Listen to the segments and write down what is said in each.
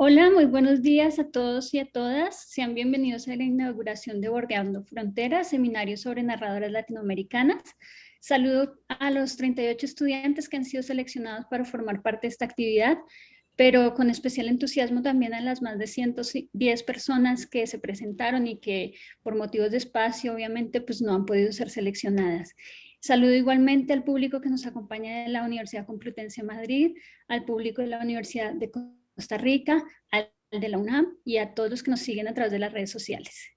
Hola, muy buenos días a todos y a todas. Sean bienvenidos a la inauguración de Bordeando Fronteras, seminario sobre narradoras latinoamericanas. Saludo a los 38 estudiantes que han sido seleccionados para formar parte de esta actividad, pero con especial entusiasmo también a las más de 110 personas que se presentaron y que por motivos de espacio, obviamente, pues no han podido ser seleccionadas. Saludo igualmente al público que nos acompaña de la Universidad Complutense de Madrid, al público de la Universidad de Costa Rica, al de la UNAM y a todos los que nos siguen a través de las redes sociales.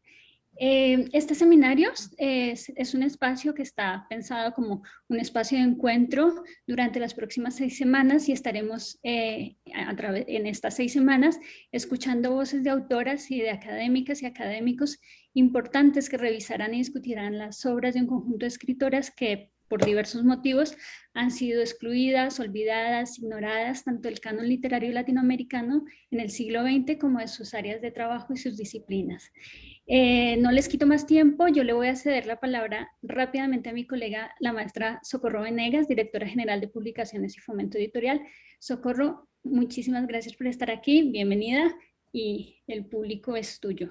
Este seminario es un espacio que está pensado como un espacio de encuentro durante las próximas 6 semanas y estaremos en estas 6 semanas escuchando voces de autoras y de académicas y académicos importantes que revisarán y discutirán las obras de un conjunto de escritoras que por diversos motivos han sido excluidas, olvidadas, ignoradas, tanto del canon literario latinoamericano en el siglo XX como de sus áreas de trabajo y sus disciplinas. No les quito más tiempo, yo le voy a ceder la palabra rápidamente a mi colega, la maestra Socorro Venegas, directora general de Publicaciones y Fomento Editorial. Socorro, muchísimas gracias por estar aquí, bienvenida y el público es tuyo.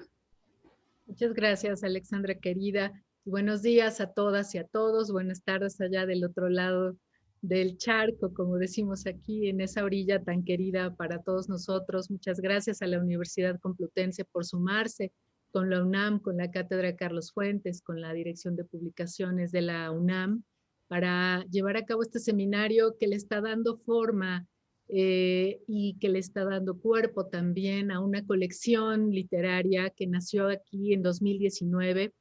Muchas gracias, Alexandra querida. Buenos días a todas y a todos. Buenas tardes allá del otro lado del charco, como decimos aquí, en esa orilla tan querida para todos nosotros. Muchas gracias a la Universidad Complutense por sumarse con la UNAM, con la Cátedra Carlos Fuentes, con la Dirección de Publicaciones de la UNAM, para llevar a cabo este seminario que le está dando forma y que le está dando cuerpo también a una colección literaria que nació aquí en 2019.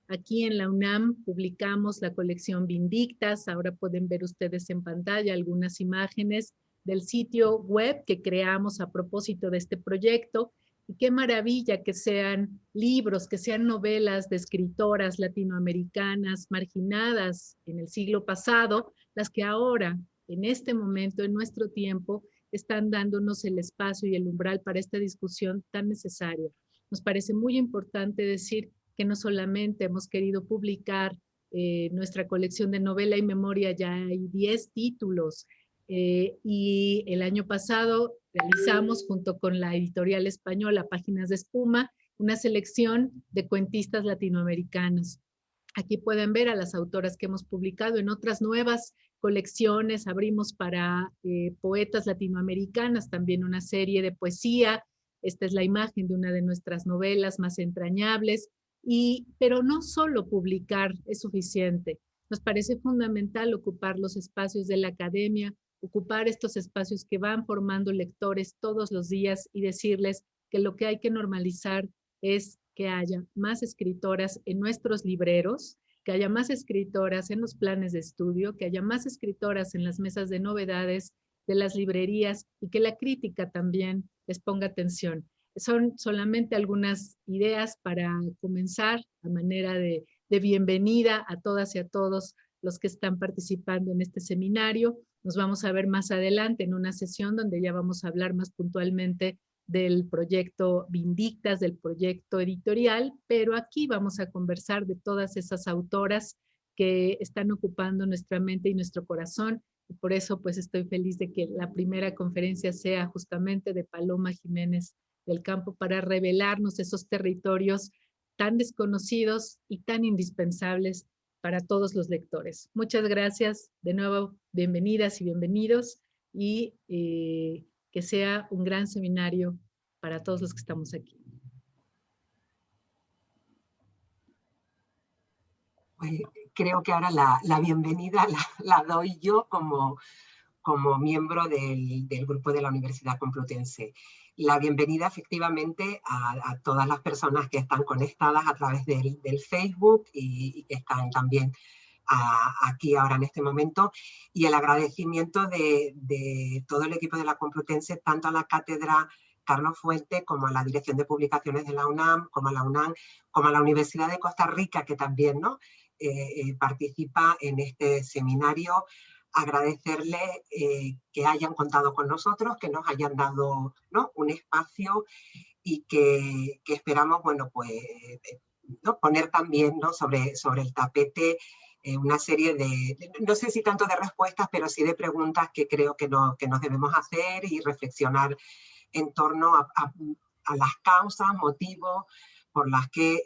Aquí en la UNAM publicamos la colección Vindictas. Ahora pueden ver ustedes en pantalla algunas imágenes del sitio web que creamos a propósito de este proyecto. Y qué maravilla que sean libros, que sean novelas de escritoras latinoamericanas marginadas en el siglo pasado, las que ahora, en este momento, en nuestro tiempo, están dándonos el espacio y el umbral para esta discusión tan necesaria. Nos parece muy importante decir que no solamente hemos querido publicar nuestra colección de novela y memoria, ya hay 10 títulos, y el año pasado realizamos junto con la editorial española Páginas de Espuma una selección de cuentistas latinoamericanos. Aquí pueden ver a las autoras que hemos publicado en otras nuevas colecciones. Abrimos para poetas latinoamericanas también una serie de poesía. Esta es la imagen de una de nuestras novelas más entrañables. Pero no solo publicar es suficiente. Nos parece fundamental ocupar los espacios de la academia, ocupar estos espacios que van formando lectores todos los días y decirles que lo que hay que normalizar es que haya más escritoras en nuestros libreros, que haya más escritoras en los planes de estudio, que haya más escritoras en las mesas de novedades de las librerías y que la crítica también les ponga atención. Son solamente algunas ideas para comenzar a manera de bienvenida a todas y a todos los que están participando en este seminario. Nos vamos a ver más adelante en una sesión donde ya vamos a hablar más puntualmente del proyecto Vindictas, del proyecto editorial, pero aquí vamos a conversar de todas esas autoras que están ocupando nuestra mente y nuestro corazón. Y por eso pues estoy feliz de que la primera conferencia sea justamente de Paloma Jiménez del Campo para revelarnos esos territorios tan desconocidos y tan indispensables para todos los lectores. Muchas gracias. De nuevo, bienvenidas y bienvenidos y que sea un gran seminario para todos los que estamos aquí. Pues creo que ahora la bienvenida la doy yo como miembro del grupo de la Universidad Complutense. La bienvenida efectivamente a todas las personas que están conectadas a través del Facebook y que están también aquí ahora en este momento, y el agradecimiento de todo el equipo de la Complutense, tanto a la Cátedra Carlos Fuentes como a la Dirección de Publicaciones de la UNAM, como a la UNAM, como a la Universidad de Costa Rica, que también participa en este seminario. Agradecerle que hayan contado con nosotros, que nos hayan dado un espacio y que esperamos, bueno, pues, poner también sobre el tapete una serie no sé si tanto de respuestas, pero sí de preguntas que creo que nos debemos hacer y reflexionar en torno a las causas, motivos por las que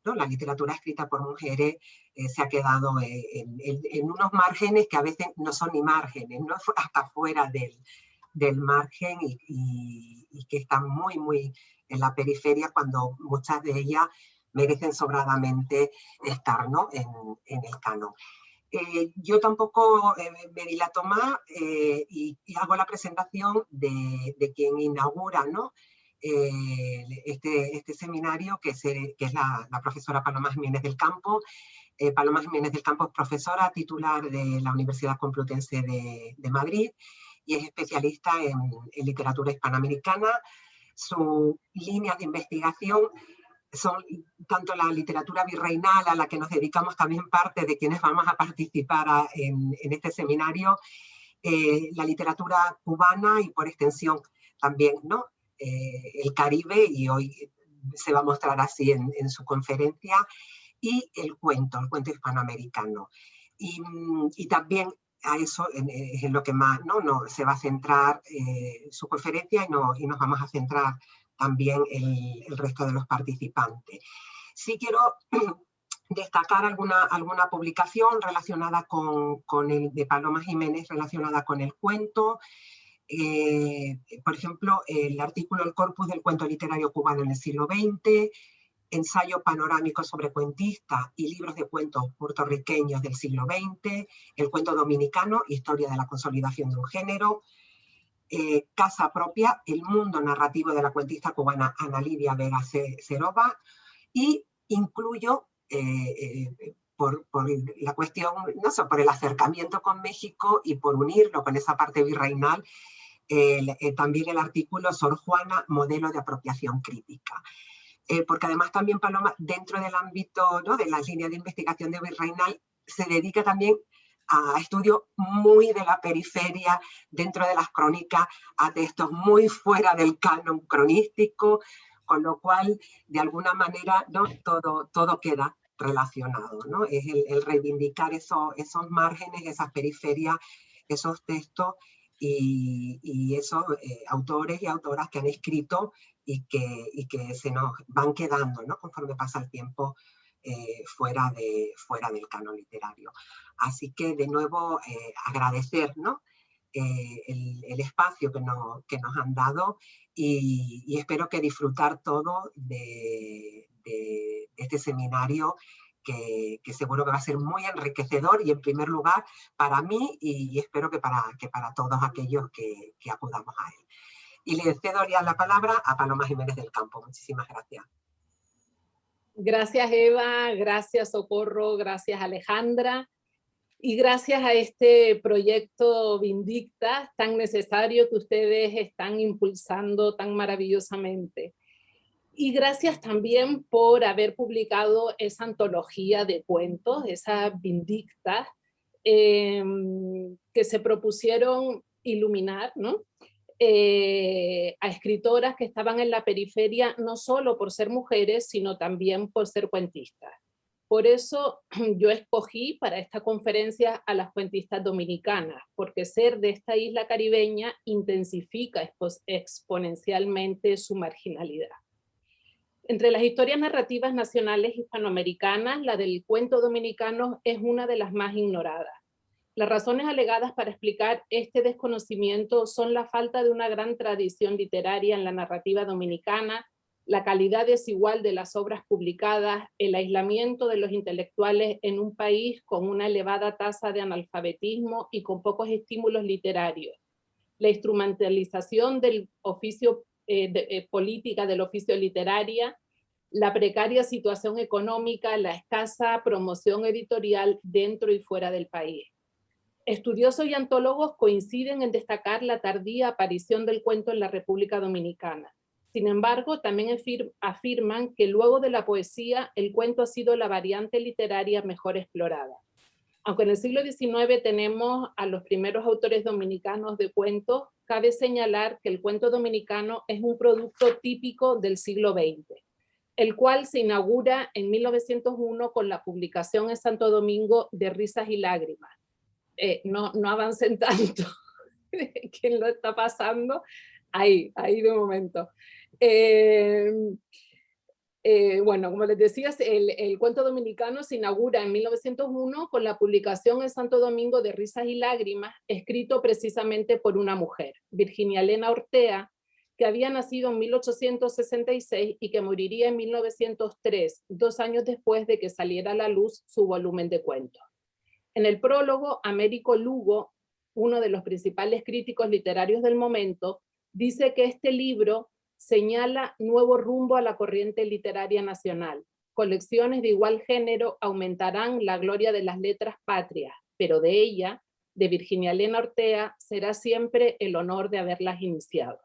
¿no? la literatura escrita por mujeres se ha quedado en unos márgenes que a veces no son ni márgenes, ¿no? Hasta fuera del margen y que están muy, muy en la periferia cuando muchas de ellas merecen sobradamente estar, ¿no? en el canon. Yo tampoco me dilato más y hago la presentación de quien inaugura, ¿no? Este seminario, que es la profesora Paloma Jiménez del Campo. Paloma Jiménez del Campo es profesora titular de la Universidad Complutense de Madrid y es especialista en literatura hispanoamericana. Sus líneas de investigación son tanto la literatura virreinal, a la que nos dedicamos también parte de quienes vamos a participar en este seminario, la literatura cubana y por extensión también, ¿no? El Caribe, y hoy se va a mostrar así en su conferencia, y el cuento hispanoamericano. Y también a eso es en lo que más no se va a centrar su conferencia y nos vamos a centrar también el resto de los participantes. Sí quiero destacar alguna publicación relacionada con el de Paloma Jiménez, relacionada con el cuento. Por ejemplo, el artículo El corpus del cuento literario cubano en el siglo XX, ensayo panorámico sobre cuentistas y libros de cuentos puertorriqueños del siglo XX, el cuento dominicano, historia de la consolidación de un género, Casa propia, el mundo narrativo de la cuentista cubana Ana Lidia Vega Serova, y incluyo, por la cuestión, no sé, por el acercamiento con México y por unirlo con esa parte virreinal, también el artículo Sor Juana, modelo de apropiación crítica. Porque además también Paloma, dentro del ámbito, ¿no? de las líneas de investigación de virreinal, se dedica también a estudios muy de la periferia, dentro de las crónicas, a textos muy fuera del canon cronístico, con lo cual, de alguna manera, ¿no? todo queda relacionado, ¿no? Es el reivindicar esos márgenes, esas periferias, esos textos y esos autores y autoras que han escrito y que se nos van quedando, ¿no? conforme pasa el tiempo fuera del canon literario. Así que de nuevo agradecer, ¿no? el espacio que nos han dado y espero que disfrutar todo de este seminario que seguro que va a ser muy enriquecedor y en primer lugar para mí y espero que para todos aquellos que acudamos a él. Y le cedo ya la palabra a Paloma Jiménez del Campo. Muchísimas gracias. Gracias, Eva, gracias, Socorro, gracias, Alejandra, y gracias a este proyecto Vindicta tan necesario que ustedes están impulsando tan maravillosamente. Y gracias también por haber publicado esa antología de cuentos, esa Vindicta, que se propusieron iluminar, ¿no? A escritoras que estaban en la periferia, no solo por ser mujeres, sino también por ser cuentistas. Por eso yo escogí para esta conferencia a las cuentistas dominicanas, porque ser de esta isla caribeña intensifica exponencialmente su marginalidad. Entre las historias narrativas nacionales hispanoamericanas, la del cuento dominicano es una de las más ignoradas. Las razones alegadas para explicar este desconocimiento son la falta de una gran tradición literaria en la narrativa dominicana, la calidad desigual de las obras publicadas, el aislamiento de los intelectuales en un país con una elevada tasa de analfabetismo y con pocos estímulos literarios, la instrumentalización del oficio política del oficio literaria, la precaria situación económica, la escasa promoción editorial dentro y fuera del país. Estudiosos y antólogos coinciden en destacar la tardía aparición del cuento en la República Dominicana. Sin embargo, también afirman que luego de la poesía, el cuento ha sido la variante literaria mejor explorada. Aunque en el siglo XIX tenemos a los primeros autores dominicanos de cuentos, cabe señalar que el cuento dominicano es un producto típico del siglo XX, el cual se inaugura en 1901 con la publicación en Santo Domingo de Risas y Lágrimas. No avancen tanto, ¿quién lo está pasando? ahí de momento. Bueno, como les decía, el cuento dominicano se inaugura en 1901 con la publicación en Santo Domingo de Risas y Lágrimas, escrito precisamente por una mujer, Virginia Elena Ortea, que había nacido en 1866 y que moriría en 1903, 2 años después de que saliera a la luz su volumen de cuentos. En el prólogo, Américo Lugo, uno de los principales críticos literarios del momento, dice que este libro señala nuevo rumbo a la corriente literaria nacional. Colecciones de igual género aumentarán la gloria de las letras patrias, pero de ella, de Virginia Elena Ortea, será siempre el honor de haberlas iniciado.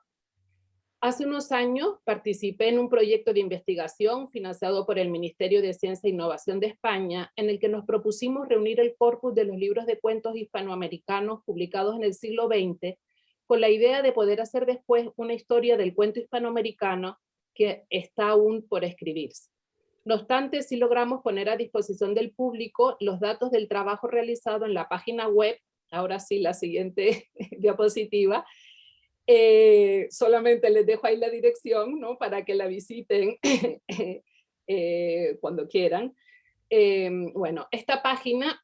Hace unos años participé en un proyecto de investigación financiado por el Ministerio de Ciencia e Innovación de España, en el que nos propusimos reunir el corpus de los libros de cuentos hispanoamericanos publicados en el siglo XX, con la idea de poder hacer después una historia del cuento hispanoamericano que está aún por escribirse. No obstante, sí logramos poner a disposición del público los datos del trabajo realizado en la página web, ahora sí la siguiente diapositiva. Solamente les dejo ahí la dirección, ¿no?, para que la visiten cuando quieran. Bueno, esta página,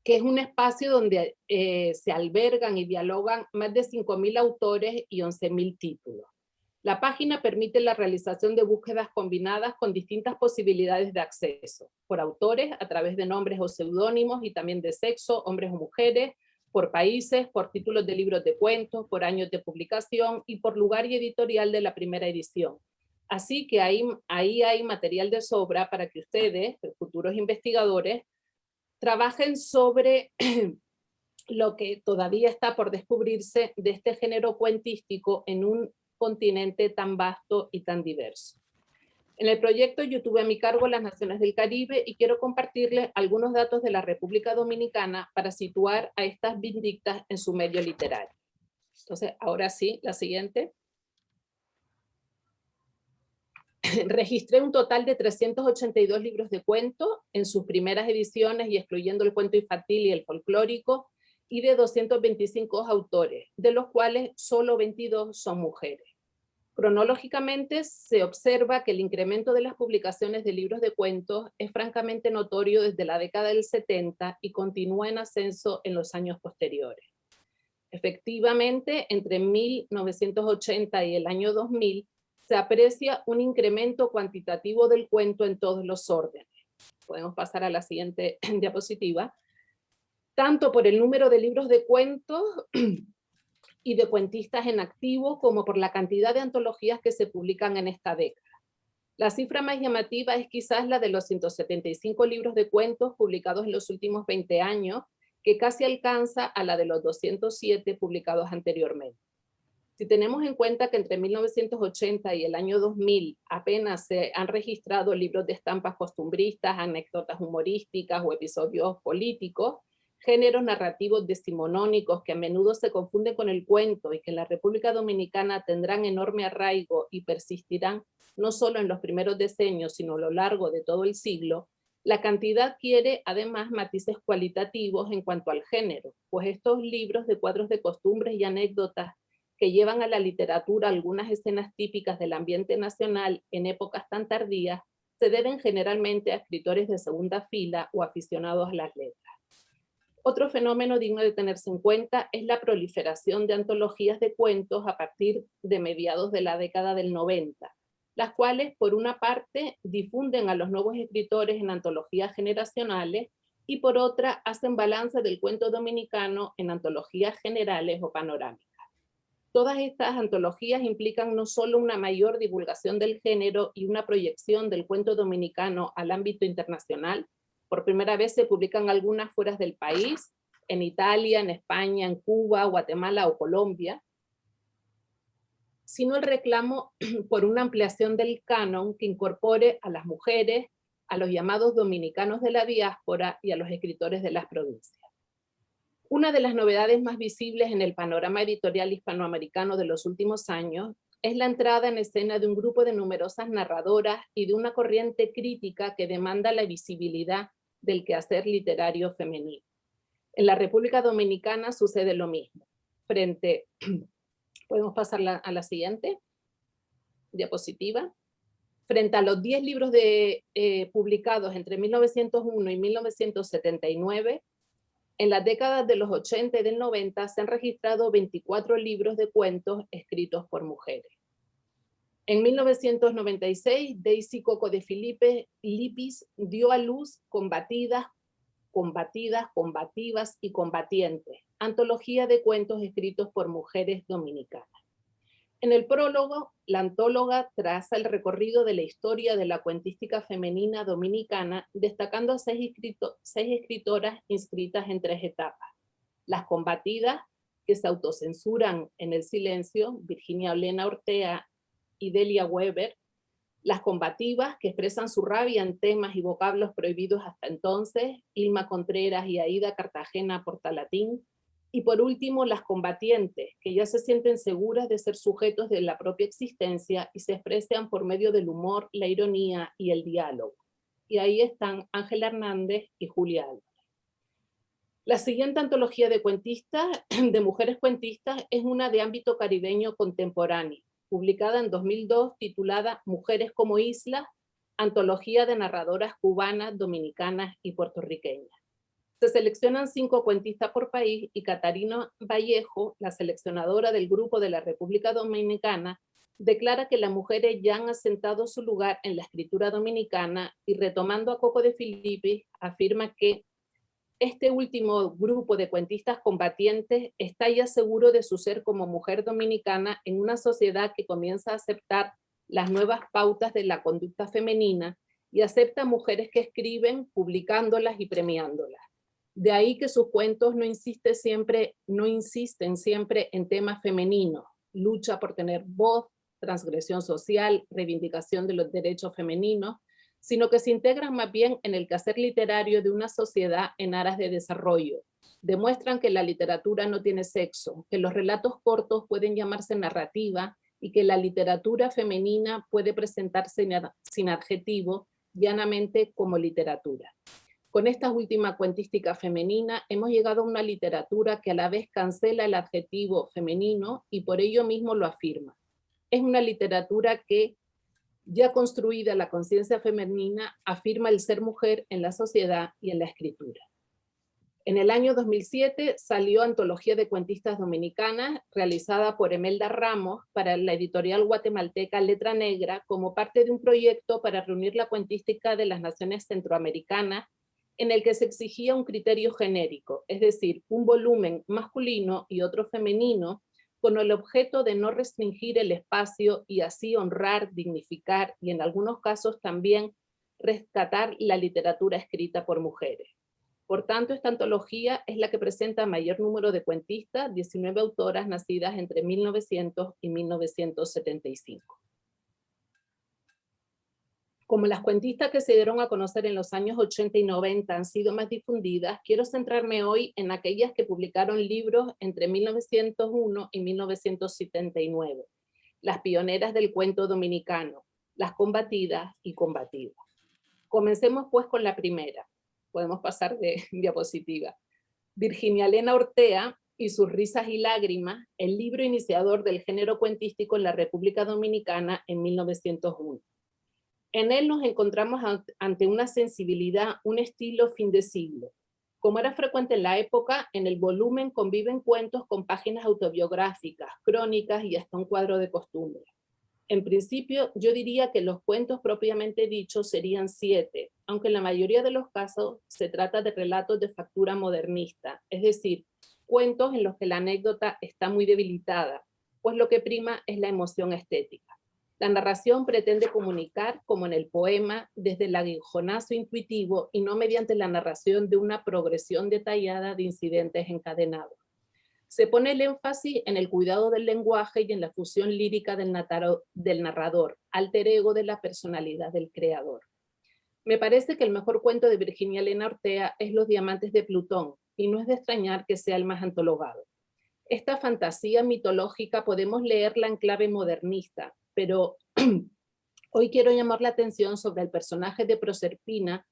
que es un espacio donde se albergan y dialogan más de 5.000 autores y 11.000 títulos. La página permite la realización de búsquedas combinadas con distintas posibilidades de acceso, por autores, a través de nombres o seudónimos, y también de sexo, hombres o mujeres, por países, por títulos de libros de cuentos, por años de publicación y por lugar y editorial de la primera edición. Así que ahí hay material de sobra para que ustedes, futuros investigadores, trabajen sobre lo que todavía está por descubrirse de este género cuentístico en un continente tan vasto y tan diverso. En el proyecto yo tuve a mi cargo las naciones del Caribe y quiero compartirles algunos datos de la República Dominicana para situar a estas vindictas en su medio literario. Entonces, ahora sí, la siguiente. Registré un total de 382 libros de cuentos en sus primeras ediciones y excluyendo el cuento infantil y el folclórico, y de 225 autores, de los cuales solo 22 son mujeres. Cronológicamente se observa que el incremento de las publicaciones de libros de cuentos es francamente notorio desde la década del 70 y continúa en ascenso en los años posteriores. Efectivamente, entre 1980 y el año 2000 se aprecia un incremento cuantitativo del cuento en todos los órdenes. Podemos pasar a la siguiente diapositiva. Tanto por el número de libros de cuentos y de cuentistas en activo, como por la cantidad de antologías que se publican en esta década. La cifra más llamativa es quizás la de los 175 libros de cuentos publicados en los últimos 20 años, que casi alcanza a la de los 207 publicados anteriormente. Si tenemos en cuenta que entre 1980 y el año 2000 apenas se han registrado libros de estampas costumbristas, anécdotas humorísticas o episodios políticos, géneros narrativos decimonónicos que a menudo se confunden con el cuento y que en la República Dominicana tendrán enorme arraigo y persistirán no solo en los primeros decenios, sino a lo largo de todo el siglo, la cantidad adquiere además matices cualitativos en cuanto al género, pues estos libros de cuadros de costumbres y anécdotas que llevan a la literatura algunas escenas típicas del ambiente nacional en épocas tan tardías, se deben generalmente a escritores de segunda fila o aficionados a las letras. Otro fenómeno digno de tenerse en cuenta es la proliferación de antologías de cuentos a partir de mediados de la década del 90, las cuales por una parte difunden a los nuevos escritores en antologías generacionales y por otra hacen balance del cuento dominicano en antologías generales o panorámicas. Todas estas antologías implican no solo una mayor divulgación del género y una proyección del cuento dominicano al ámbito internacional. Por primera vez se publican algunas fuera del país, en Italia, en España, en Cuba, Guatemala o Colombia, sino el reclamo por una ampliación del canon que incorpore a las mujeres, a los llamados dominicanos de la diáspora y a los escritores de las provincias. Una de las novedades más visibles en el panorama editorial hispanoamericano de los últimos años es la entrada en escena de un grupo de numerosas narradoras y de una corriente crítica que demanda la visibilidad del quehacer literario femenino. En la República Dominicana sucede lo mismo. Frente Podemos pasar a la siguiente diapositiva. Frente a los 10 libros publicados entre 1901 y 1979, en las décadas de los 80 y del 90 se han registrado 24 libros de cuentos escritos por mujeres. En 1996, Daisy Coco de Lipis dio a luz Combatidas, Combativas y Combatientes, antología de cuentos escritos por mujeres dominicanas. En el prólogo, la antóloga traza el recorrido de la historia de la cuentística femenina dominicana, destacando a seis escritoras inscritas en 3 etapas. Las combatidas, que se autocensuran en el silencio, Virginia Olena Ortea y Delia Weber. Las combativas, que expresan su rabia en temas y vocablos prohibidos hasta entonces, Ilma Contreras y Aida Cartagena Portalatín. Y por último, las combatientes, que ya se sienten seguras de ser sujetos de la propia existencia y se expresan por medio del humor, la ironía y el diálogo. Y ahí están Ángela Hernández y Julia Álvarez. La siguiente antología de cuentistas, de mujeres cuentistas, es una de ámbito caribeño contemporáneo, publicada en 2002, titulada Mujeres como Islas, antología de narradoras cubanas, dominicanas y puertorriqueñas. Se seleccionan 5 cuentistas por país y Catarina Vallejo, la seleccionadora del grupo de la República Dominicana, declara que las mujeres ya han asentado su lugar en la escritura dominicana y, retomando a Coco de Filipis, afirma que este último grupo de cuentistas combatientes está ya seguro de su ser como mujer dominicana en una sociedad que comienza a aceptar las nuevas pautas de la conducta femenina y acepta mujeres que escriben, publicándolas y premiándolas. De ahí que sus cuentos no insisten siempre en temas femeninos, lucha por tener voz, transgresión social, reivindicación de los derechos femeninos, sino que se integran más bien en el quehacer literario de una sociedad en aras de desarrollo. Demuestran que la literatura no tiene sexo, que los relatos cortos pueden llamarse narrativa y que la literatura femenina puede presentarse sin adjetivo, llanamente como literatura. Con esta última cuentística femenina hemos llegado a una literatura que a la vez cancela el adjetivo femenino y por ello mismo lo afirma. Es una literatura que, ya construida la conciencia femenina, afirma el ser mujer en la sociedad y en la escritura. En el año 2007 salió Antología de Cuentistas Dominicanas, realizada por Emelda Ramos para la editorial guatemalteca Letra Negra, como parte de un proyecto para reunir la cuentística de las naciones centroamericanas, en el que se exigía un criterio genérico, es decir, un volumen masculino y otro femenino, con el objeto de no restringir el espacio y así honrar, dignificar y en algunos casos también rescatar la literatura escrita por mujeres. Por tanto, esta antología es la que presenta mayor número de cuentistas, 19 autoras nacidas entre 1900 y 1975. Como las cuentistas que se dieron a conocer en los años 80 y 90 han sido más difundidas, quiero centrarme hoy en aquellas que publicaron libros entre 1901 y 1979, las pioneras del cuento dominicano, las combatidas y combativas. Comencemos pues con la primera. Podemos pasar de diapositiva. Virginia Elena Ortea y sus risas y lágrimas, el libro iniciador del género cuentístico en la República Dominicana en 1901. En él nos encontramos ante una sensibilidad, un estilo fin de siglo. Como era frecuente en la época, en el volumen conviven cuentos con páginas autobiográficas, crónicas y hasta un cuadro de costumbre. En principio, yo diría que los cuentos propiamente dichos serían 7, aunque en la mayoría de los casos se trata de relatos de factura modernista, es decir, cuentos en los que la anécdota está muy debilitada, pues lo que prima es la emoción estética. La narración pretende comunicar, como en el poema, desde el aguijonazo intuitivo y no mediante la narración de una progresión detallada de incidentes encadenados. Se pone el énfasis en el cuidado del lenguaje y en la fusión lírica del narrador, alter ego de la personalidad del creador. Me parece que el mejor cuento de Virginia Elena Ortea es Los diamantes de Plutón, y no es de extrañar que sea el más antologado. Esta fantasía mitológica podemos leerla en clave modernista, pero hoy quiero llamar la atención sobre el personaje de Proserpina,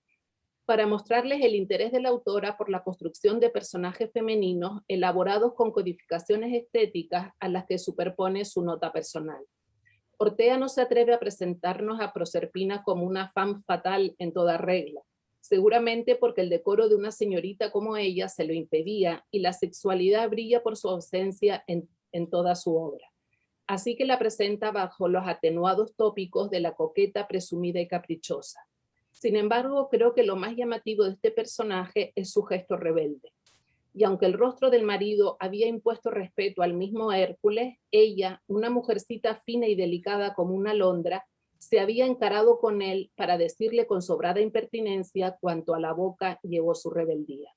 para mostrarles el interés de la autora por la construcción de personajes femeninos elaborados con codificaciones estéticas a las que superpone su nota personal. Ortega no se atreve a presentarnos a Proserpina como una femme fatale en toda regla, seguramente porque el decoro de una señorita como ella se lo impedía y la sexualidad brilla por su ausencia en toda su obra. Así que la presenta bajo los atenuados tópicos de la coqueta presumida y caprichosa. Sin embargo, creo que lo más llamativo de este personaje es su gesto rebelde. Y aunque el rostro del marido había impuesto respeto al mismo Hércules, ella, una mujercita fina y delicada como una alondra, se había encarado con él para decirle con sobrada impertinencia cuanto a la boca llevó su rebeldía.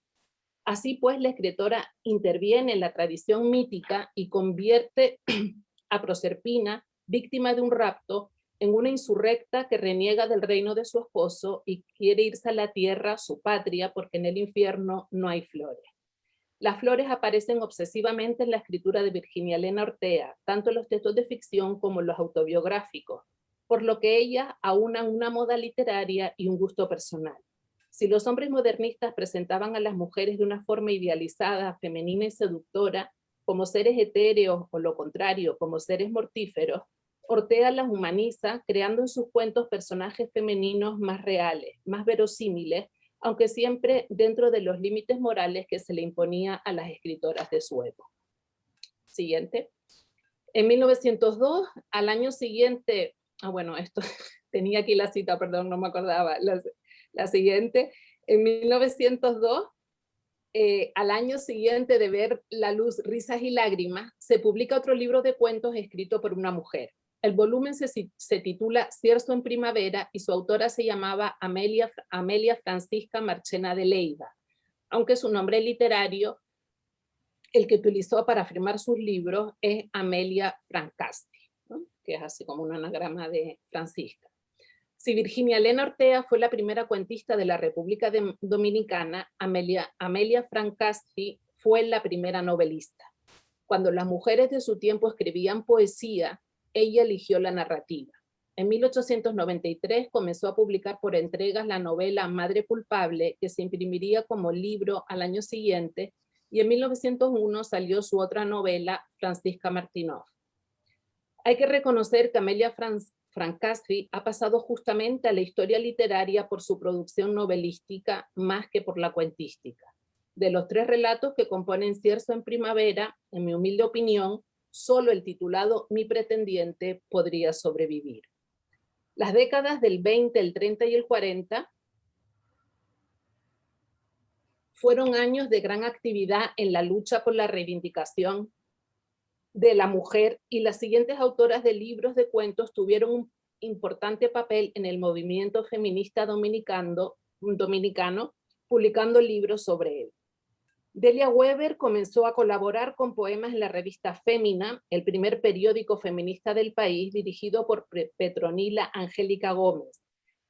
Así pues, la escritora interviene en la tradición mítica y convierte a Proserpina, víctima de un rapto, en una insurrecta que reniega del reino de su esposo y quiere irse a la tierra, su patria, porque en el infierno no hay flores. Las flores aparecen obsesivamente en la escritura de Virginia Elena Ortega, tanto en los textos de ficción como en los autobiográficos, por lo que ellas aunan una moda literaria y un gusto personal. Si los hombres modernistas presentaban a las mujeres de una forma idealizada, femenina y seductora, como seres etéreos o lo contrario, como seres mortíferos, Ortega las humaniza, creando en sus cuentos personajes femeninos más reales, más verosímiles, aunque siempre dentro de los límites morales que se le imponía a las escritoras de su época. Siguiente. En 1902, al año siguiente, esto tenía aquí la cita, perdón, no me acordaba, la siguiente, en 1902, al año siguiente de ver la luz Risas y Lágrimas, se publica otro libro de cuentos escrito por una mujer. El volumen se titula Cierzo en primavera y su autora se llamaba Amelia Francisca Marchena de Leiva, aunque su nombre literario, el que utilizó para firmar sus libros, es Amelia Francasti, ¿no? Que es así como un anagrama de Francisca. Si Virginia Elena Ortega fue la primera cuentista de la República Dominicana, Amelia Francasti fue la primera novelista. Cuando las mujeres de su tiempo escribían poesía, ella eligió la narrativa. En 1893 comenzó a publicar por entregas la novela Madre culpable, que se imprimiría como libro al año siguiente, y en 1901 salió su otra novela, Francisca Martinoff. Hay que reconocer que Amelia Francasti ha pasado justamente a la historia literaria por su producción novelística más que por la cuentística. De los 3 relatos que componen Cierzo en primavera, en mi humilde opinión, solo el titulado Mi pretendiente podría sobrevivir. Las décadas del 20, el 30 y el 40 fueron años de gran actividad en la lucha por la reivindicación de la mujer, y las siguientes autoras de libros de cuentos tuvieron un importante papel en el movimiento feminista dominicano, publicando libros sobre él. Delia Weber comenzó a colaborar con poemas en la revista Fémina, el primer periódico feminista del país, dirigido por Petronila Angélica Gómez,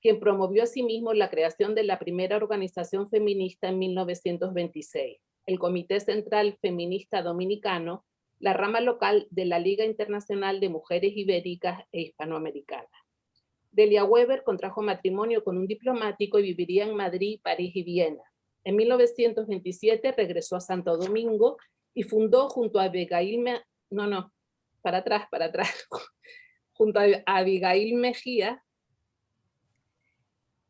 quien promovió asimismo la creación de la primera organización feminista en 1926, el Comité Central Feminista Dominicano, la rama local de la Liga Internacional de Mujeres Ibéricas e Hispanoamericanas. Delia Weber contrajo matrimonio con un diplomático y viviría en Madrid, París y Viena. En 1927 regresó a Santo Domingo y fundó junto a junto a Abigail Mejía,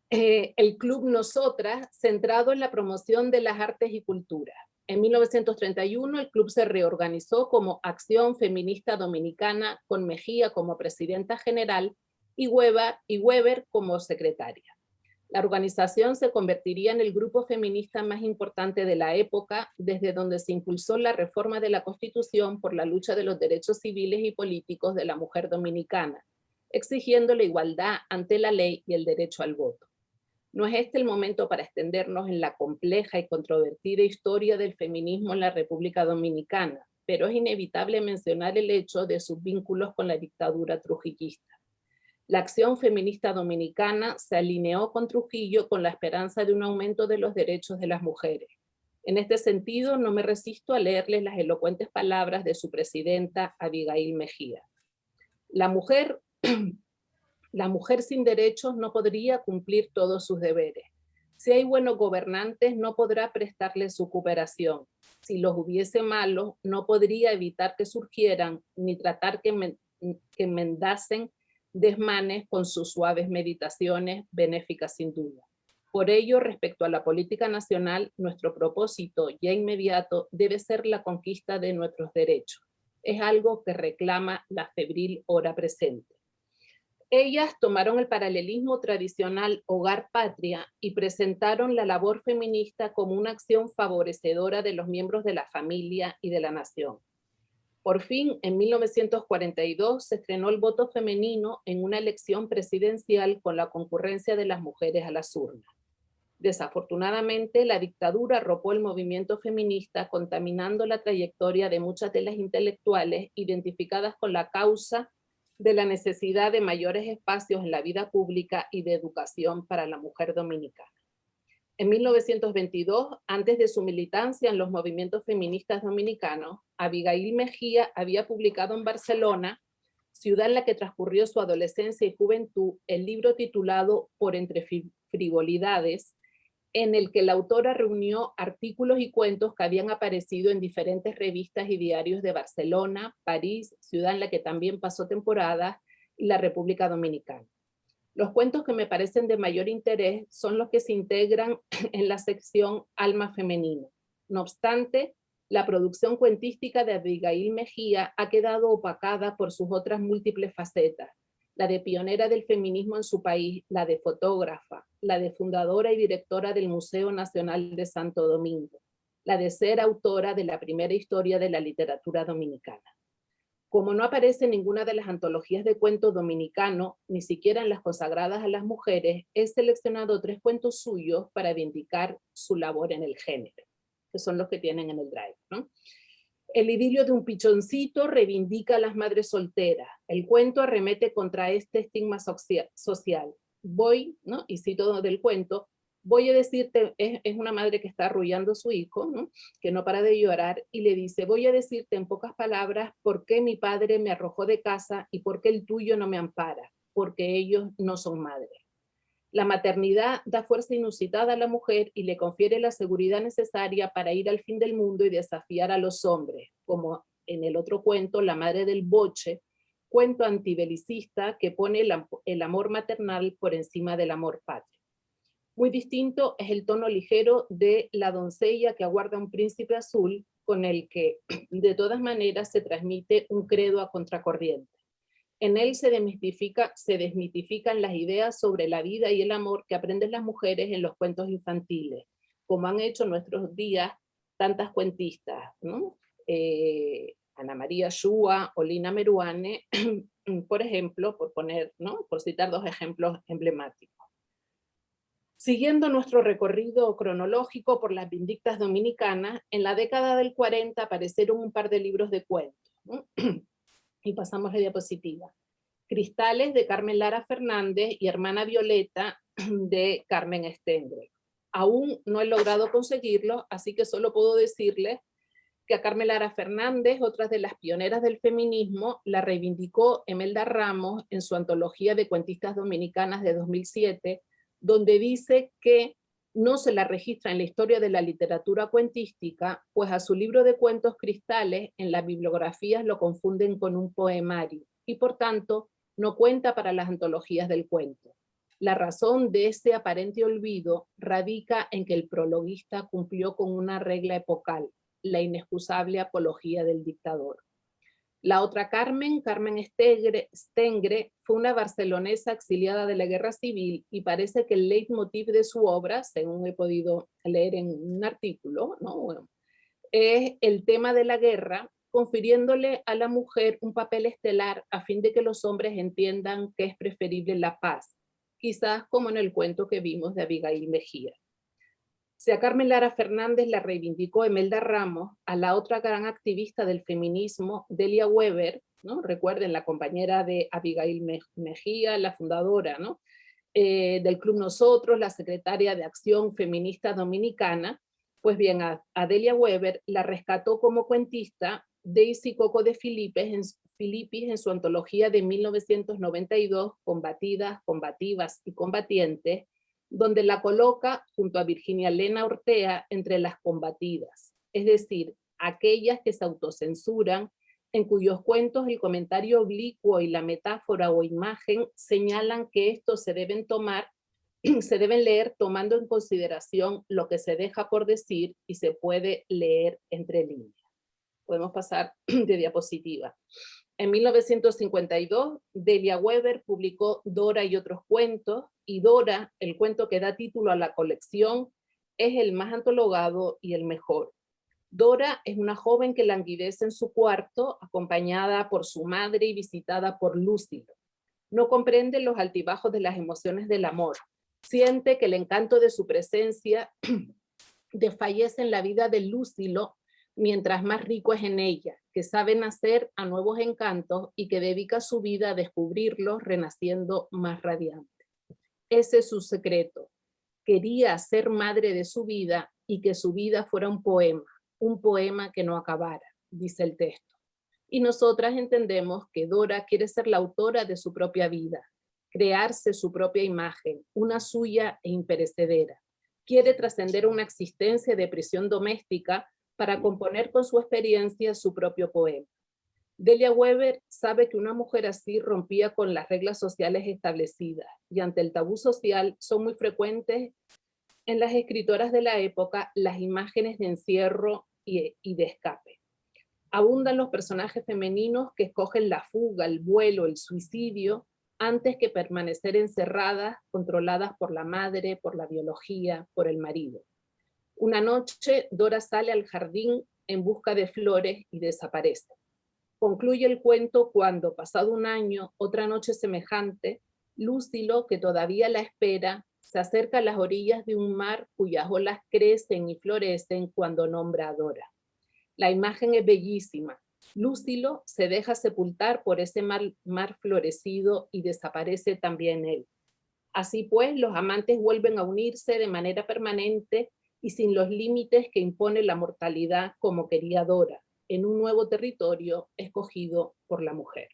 el Club Nosotras, centrado en la promoción de las artes y culturas. En 1931 el club se reorganizó como Acción Feminista Dominicana, con Mejía como presidenta general y Weber como secretaria. La organización se convertiría en el grupo feminista más importante de la época, desde donde se impulsó la reforma de la Constitución por la lucha de los derechos civiles y políticos de la mujer dominicana, exigiendo la igualdad ante la ley y el derecho al voto. No es este el momento para extendernos en la compleja y controvertida historia del feminismo en la República Dominicana, pero es inevitable mencionar el hecho de sus vínculos con la dictadura trujillista. La Acción Feminista Dominicana se alineó con Trujillo con la esperanza de un aumento de los derechos de las mujeres. En este sentido, no me resisto a leerles las elocuentes palabras de su presidenta, Abigail Mejía. La mujer sin derechos no podría cumplir todos sus deberes. Si hay buenos gobernantes, no podrá prestarles su cooperación. Si los hubiese malos, no podría evitar que surgieran, ni tratar que enmendasen desmanes con sus suaves meditaciones, benéficas sin duda. Por ello, respecto a la política nacional, nuestro propósito ya inmediato debe ser la conquista de nuestros derechos. Es algo que reclama la febril hora presente. Ellas tomaron el paralelismo tradicional hogar-patria y presentaron la labor feminista como una acción favorecedora de los miembros de la familia y de la nación. Por fin, en 1942 se estrenó el voto femenino en una elección presidencial con la concurrencia de las mujeres a las urnas. Desafortunadamente, la dictadura arropó el movimiento feminista, contaminando la trayectoria de muchas de las intelectuales identificadas con la causa de la necesidad de mayores espacios en la vida pública y de educación para la mujer dominicana. En 1922, antes de su militancia en los movimientos feministas dominicanos, Abigail Mejía había publicado en Barcelona, ciudad en la que transcurrió su adolescencia y juventud, el libro titulado Por entre frivolidades, en el que la autora reunió artículos y cuentos que habían aparecido en diferentes revistas y diarios de Barcelona, París, ciudad en la que también pasó temporada, y la República Dominicana. Los cuentos que me parecen de mayor interés son los que se integran en la sección Alma Femenina. No obstante, la producción cuentística de Abigail Mejía ha quedado opacada por sus otras múltiples facetas, la de pionera del feminismo en su país, la de fotógrafa, la de fundadora y directora del Museo Nacional de Santo Domingo, la de ser autora de la primera historia de la literatura dominicana. Como no aparece en ninguna de las antologías de cuentos dominicanos, ni siquiera en las consagradas a las mujeres, he seleccionado 3 cuentos suyos para vindicar su labor en el género, que son los que tienen en el drive, ¿no? El idilio de un pichoncito reivindica a las madres solteras. El cuento arremete contra este estigma social. Voy, ¿no? Y cito del cuento, voy a decirte, es una madre que está arrullando a su hijo, ¿no? Que no para de llorar, y le dice, voy a decirte en pocas palabras por qué mi padre me arrojó de casa y por qué el tuyo no me ampara, porque ellos no son madres. La maternidad da fuerza inusitada a la mujer y le confiere la seguridad necesaria para ir al fin del mundo y desafiar a los hombres, como en el otro cuento, La madre del boche, cuento antibelicista que pone el amor maternal por encima del amor patrio. Muy distinto es el tono ligero de La doncella que aguarda un príncipe azul, con el que de todas maneras se transmite un credo a contracorriente. En él se desmitifican las ideas sobre la vida y el amor que aprenden las mujeres en los cuentos infantiles, como han hecho en nuestros días tantas cuentistas, ¿no? Ana María Shua o Lina Meruane, por ejemplo, por citar 2 ejemplos emblemáticos. Siguiendo nuestro recorrido cronológico por las vindictas dominicanas, en la década del 40 aparecieron un par de libros de cuentos, ¿no? Y pasamos la diapositiva. Cristales de Carmen Lara Fernández y Hermana Violeta de Carmen Stengre. Aún no he logrado conseguirlo, así que solo puedo decirles que a Carmen Lara Fernández, otra de las pioneras del feminismo, la reivindicó Emelda Ramos en su antología de cuentistas dominicanas de 2007, donde dice que no se la registra en la historia de la literatura cuentística, pues a su libro de cuentos Cristales en las bibliografías lo confunden con un poemario y por tanto no cuenta para las antologías del cuento. La razón de ese aparente olvido radica en que el prologuista cumplió con una regla epocal, la inexcusable apología del dictador. La otra Carmen Stengre, fue una barcelonesa exiliada de la guerra civil y parece que el leitmotiv de su obra, según he podido leer en un artículo, ¿no? Es el tema de la guerra, confiriéndole a la mujer un papel estelar a fin de que los hombres entiendan que es preferible la paz, quizás como en el cuento que vimos de Abigail Mejía. Si a Carmen Lara Fernández la reivindicó Emelda Ramos, a la otra gran activista del feminismo, Delia Weber, ¿no? Recuerden, la compañera de Abigail Mejía, la fundadora, ¿no? Del Club Nosotros, la secretaria de Acción Feminista Dominicana, pues bien, a Delia Weber la rescató como cuentista Daisy Coco de Filipis en su antología de 1992, Combatidas, Combativas y Combatientes, donde la coloca junto a Virginia Elena Ortea entre las combatidas, es decir, aquellas que se autocensuran, en cuyos cuentos el comentario oblicuo y la metáfora o imagen señalan que estos se deben leer tomando en consideración lo que se deja por decir y se puede leer entre líneas. Podemos pasar de diapositiva. En 1952, Delia Weber publicó Dora y otros cuentos, y Dora, el cuento que da título a la colección, es el más antologado y el mejor. Dora es una joven que languidece en su cuarto, acompañada por su madre y visitada por Lúcilo. No comprende los altibajos de las emociones del amor. Siente que el encanto de su presencia desfallece en la vida de Lúcilo, mientras más rico es en ella, que sabe nacer a nuevos encantos y que dedica su vida a descubrirlos, renaciendo más radiante. Ese es su secreto. Quería ser madre de su vida y que su vida fuera un poema que no acabara, dice el texto. Y nosotras entendemos que Dora quiere ser la autora de su propia vida, crearse su propia imagen, una suya e imperecedera. Quiere trascender una existencia de prisión doméstica para componer con su experiencia su propio poema. Delia Weber sabe que una mujer así rompía con las reglas sociales establecidas, y ante el tabú social son muy frecuentes en las escritoras de la época las imágenes de encierro y de escape. Abundan los personajes femeninos que escogen la fuga, el vuelo, el suicidio, antes que permanecer encerradas, controladas por la madre, por la biología, por el marido. Una noche, Dora sale al jardín en busca de flores y desaparece. Concluye el cuento cuando, pasado un año, otra noche semejante, Lúcilo, que todavía la espera, se acerca a las orillas de un mar cuyas olas crecen y florecen cuando nombra a Dora. La imagen es bellísima. Lúcilo se deja sepultar por ese mar florecido y desaparece también él. Así pues, los amantes vuelven a unirse de manera permanente y sin los límites que impone la mortalidad, como quería Dora, en un nuevo territorio escogido por la mujer.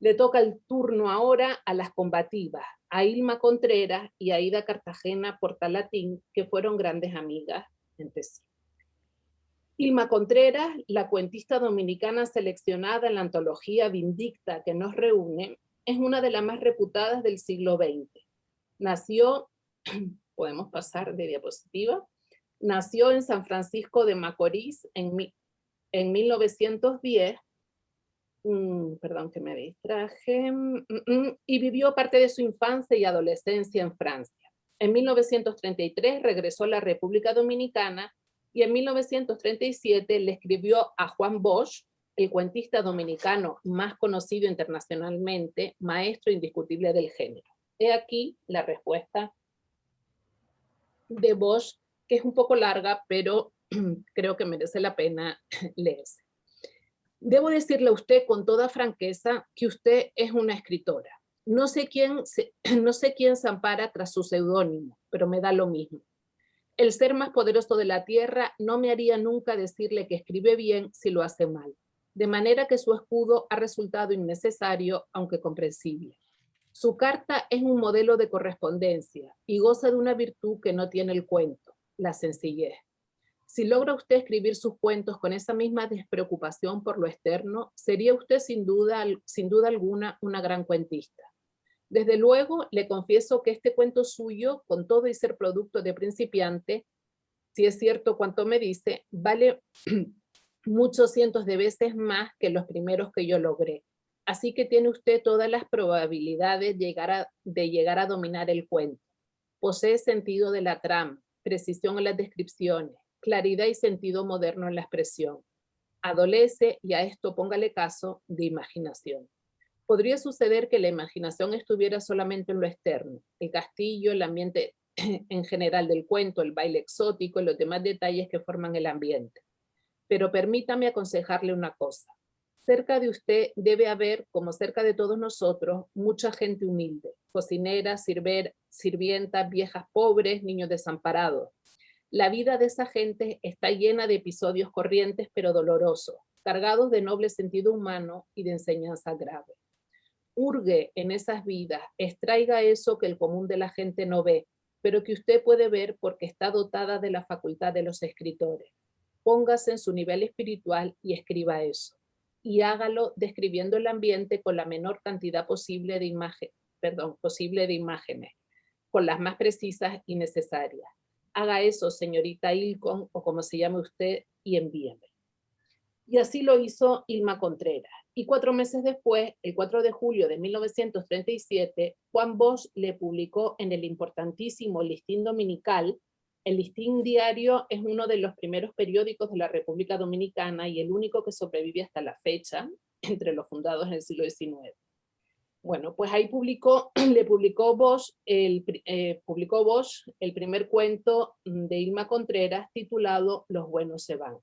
Le toca el turno ahora a las combativas, a Ilma Contreras y a Ida Cartagena Portalatín, que fueron grandes amigas entre sí. Ilma Contreras, la cuentista dominicana seleccionada en la antología Vindicta que nos reúne, es una de las más reputadas del siglo XX. Nació, podemos pasar de diapositiva, nació en San Francisco de Macorís en 1910, perdón que me distraje, y vivió parte de su infancia y adolescencia en Francia. En 1933 regresó a la República Dominicana y en 1937 le escribió a Juan Bosch, el cuentista dominicano más conocido internacionalmente, maestro indiscutible del género. He aquí la respuesta de Bosch, que es un poco larga, pero creo que merece la pena leerse. Debo decirle a usted con toda franqueza que usted es una escritora. No sé quién se ampara tras su seudónimo, pero me da lo mismo. El ser más poderoso de la tierra no me haría nunca decirle que escribe bien si lo hace mal, de manera que su escudo ha resultado innecesario, aunque comprensible. Su carta es un modelo de correspondencia y goza de una virtud que no tiene el cuento, la sencillez. Si logra usted escribir sus cuentos con esa misma despreocupación por lo externo, sería usted sin duda alguna una gran cuentista. Desde luego, le confieso que este cuento suyo, con todo y ser producto de principiante, si es cierto cuanto me dice, vale muchos cientos de veces más que los primeros que yo logré. Así que tiene usted todas las probabilidades de llegar a dominar el cuento. Posee sentido de la trama, precisión en las descripciones, claridad y sentido moderno en la expresión. Adolece, y a esto póngale caso, de imaginación. Podría suceder que la imaginación estuviera solamente en lo externo, el castillo, el ambiente en general del cuento, el baile exótico y los demás detalles que forman el ambiente. Pero permítame aconsejarle una cosa. Cerca de usted debe haber, como cerca de todos nosotros, mucha gente humilde, cocineras, sirvientas, viejas pobres, niños desamparados. La vida de esa gente está llena de episodios corrientes pero dolorosos, cargados de noble sentido humano y de enseñanza grave. Hurgue en esas vidas, extraiga eso que el común de la gente no ve, pero que usted puede ver porque está dotada de la facultad de los escritores. Póngase en su nivel espiritual y escriba eso. Y hágalo describiendo el ambiente con la menor cantidad posible de imágenes, con las más precisas y necesarias. Haga eso, señorita Ilcon, o como se llame usted, y envíeme. Y así lo hizo Ilma Contreras. Y 4 meses después, el 4 de julio de 1937, Juan Bosch le publicó en el importantísimo Listín Dominical. El Listín Diario es uno de los primeros periódicos de la República Dominicana y el único que sobrevive hasta la fecha, entre los fundados en el siglo XIX. Bueno, pues ahí publicó Bosch el primer cuento de Ilma Contreras titulado Los buenos se van.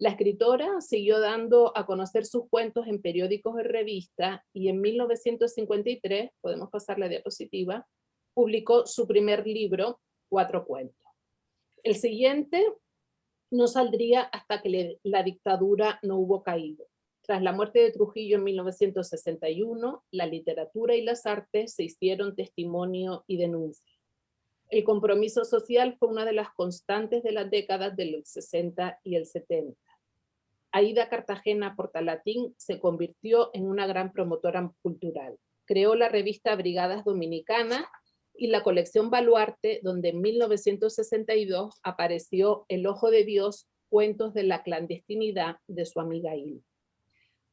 La escritora siguió dando a conocer sus cuentos en periódicos y revistas y en 1953, podemos pasar la diapositiva, publicó su primer libro, 4 cuentos. El siguiente no saldría hasta que la dictadura no hubo caído. Tras la muerte de Trujillo en 1961, la literatura y las artes se hicieron testimonio y denuncia. El compromiso social fue una de las constantes de las décadas del 60 y el 70. Aída Cartagena Portalatín se convirtió en una gran promotora cultural. Creó la revista Brigadas Dominicanas y la colección Baluarte, donde en 1962 apareció El Ojo de Dios, cuentos de la clandestinidad de su amiga Ilma.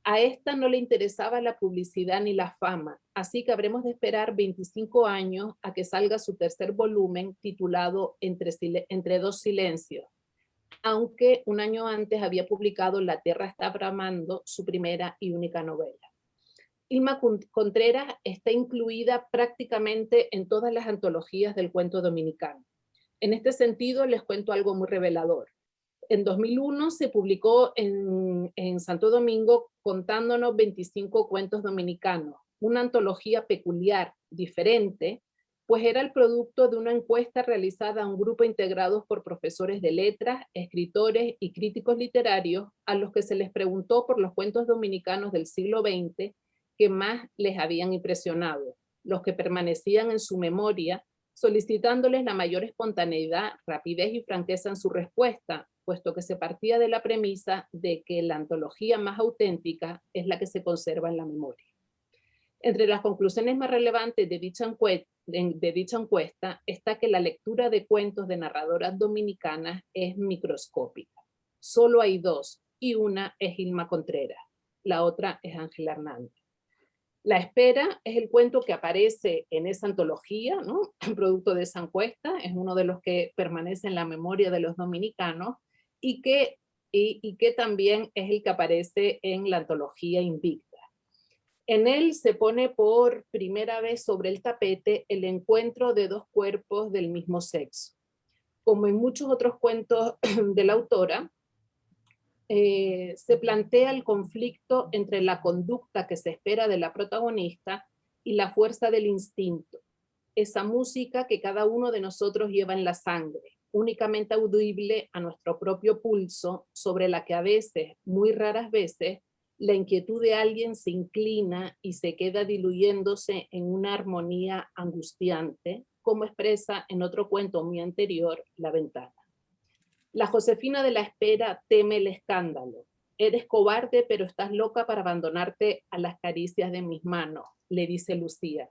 A esta no le interesaba la publicidad ni la fama, así que habremos de esperar 25 años a que salga su tercer volumen titulado Entre dos silencios, aunque un año antes había publicado La tierra está bramando, su primera y única novela. Ilma Contreras está incluida prácticamente en todas las antologías del cuento dominicano. En este sentido, les cuento algo muy revelador. En 2001 se publicó en Santo Domingo Contándonos 25 cuentos dominicanos, una antología peculiar, diferente, pues era el producto de una encuesta realizada a un grupo integrado por profesores de letras, escritores y críticos literarios, a los que se les preguntó por los cuentos dominicanos del siglo XX que más les habían impresionado, los que permanecían en su memoria, solicitándoles la mayor espontaneidad, rapidez y franqueza en su respuesta, puesto que se partía de la premisa de que la antología más auténtica es la que se conserva en la memoria. Entre las conclusiones más relevantes de dicha encuesta está que la lectura de cuentos de narradoras dominicanas es microscópica. Solo hay 2, y una es Ilma Contreras, la otra es Ángela Hernández. La espera es el cuento que aparece en esa antología, ¿no? Producto de esa encuesta, es uno de los que permanece en la memoria de los dominicanos y que también es el que aparece en la antología Invicta. En él se pone por primera vez sobre el tapete el encuentro de 2 cuerpos del mismo sexo. Como en muchos otros cuentos de la autora, se plantea el conflicto entre la conducta que se espera de la protagonista y la fuerza del instinto, esa música que cada uno de nosotros lleva en la sangre, únicamente audible a nuestro propio pulso, sobre la que a veces, muy raras veces, la inquietud de alguien se inclina y se queda diluyéndose en una armonía angustiante, como expresa en otro cuento muy anterior, La ventana. La Josefina de la espera teme el escándalo. Eres cobarde, pero estás loca para abandonarte a las caricias de mis manos, le dice Lucía.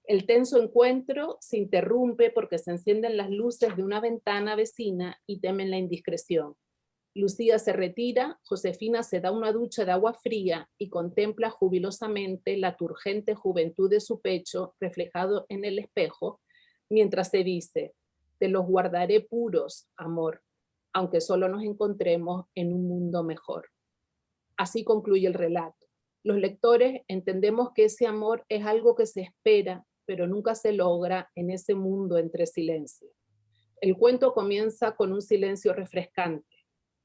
El tenso encuentro se interrumpe porque se encienden las luces de una ventana vecina y temen la indiscreción. Lucía se retira, Josefina se da una ducha de agua fría y contempla jubilosamente la turgente juventud de su pecho reflejado en el espejo, mientras se dice, te los guardaré puros, amor, aunque solo nos encontremos en un mundo mejor. Así concluye el relato. Los lectores entendemos que ese amor es algo que se espera, pero nunca se logra en ese mundo entre silencio. El cuento comienza con un silencio refrescante.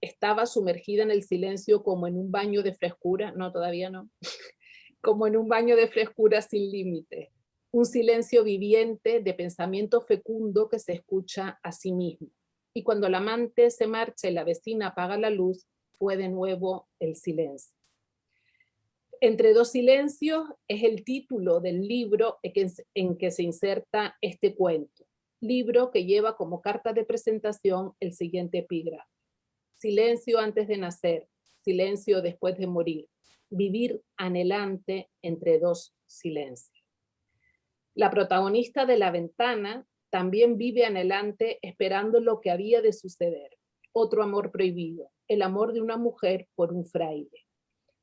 Estaba sumergida en el silencio como en un baño de frescura, no, todavía no, como en un baño de frescura sin límite. Un silencio viviente de pensamiento fecundo que se escucha a sí mismo. Y cuando el amante se marcha y la vecina apaga la luz, fue de nuevo el silencio. Entre dos silencios es el título del libro en que se inserta este cuento. libro que lleva como carta de presentación el siguiente epígrafe: silencio antes de nacer, silencio después de morir, vivir anhelante entre dos silencios. La protagonista de La Ventana también vive anhelante esperando lo que había de suceder. Otro amor prohibido, el amor de una mujer por un fraile.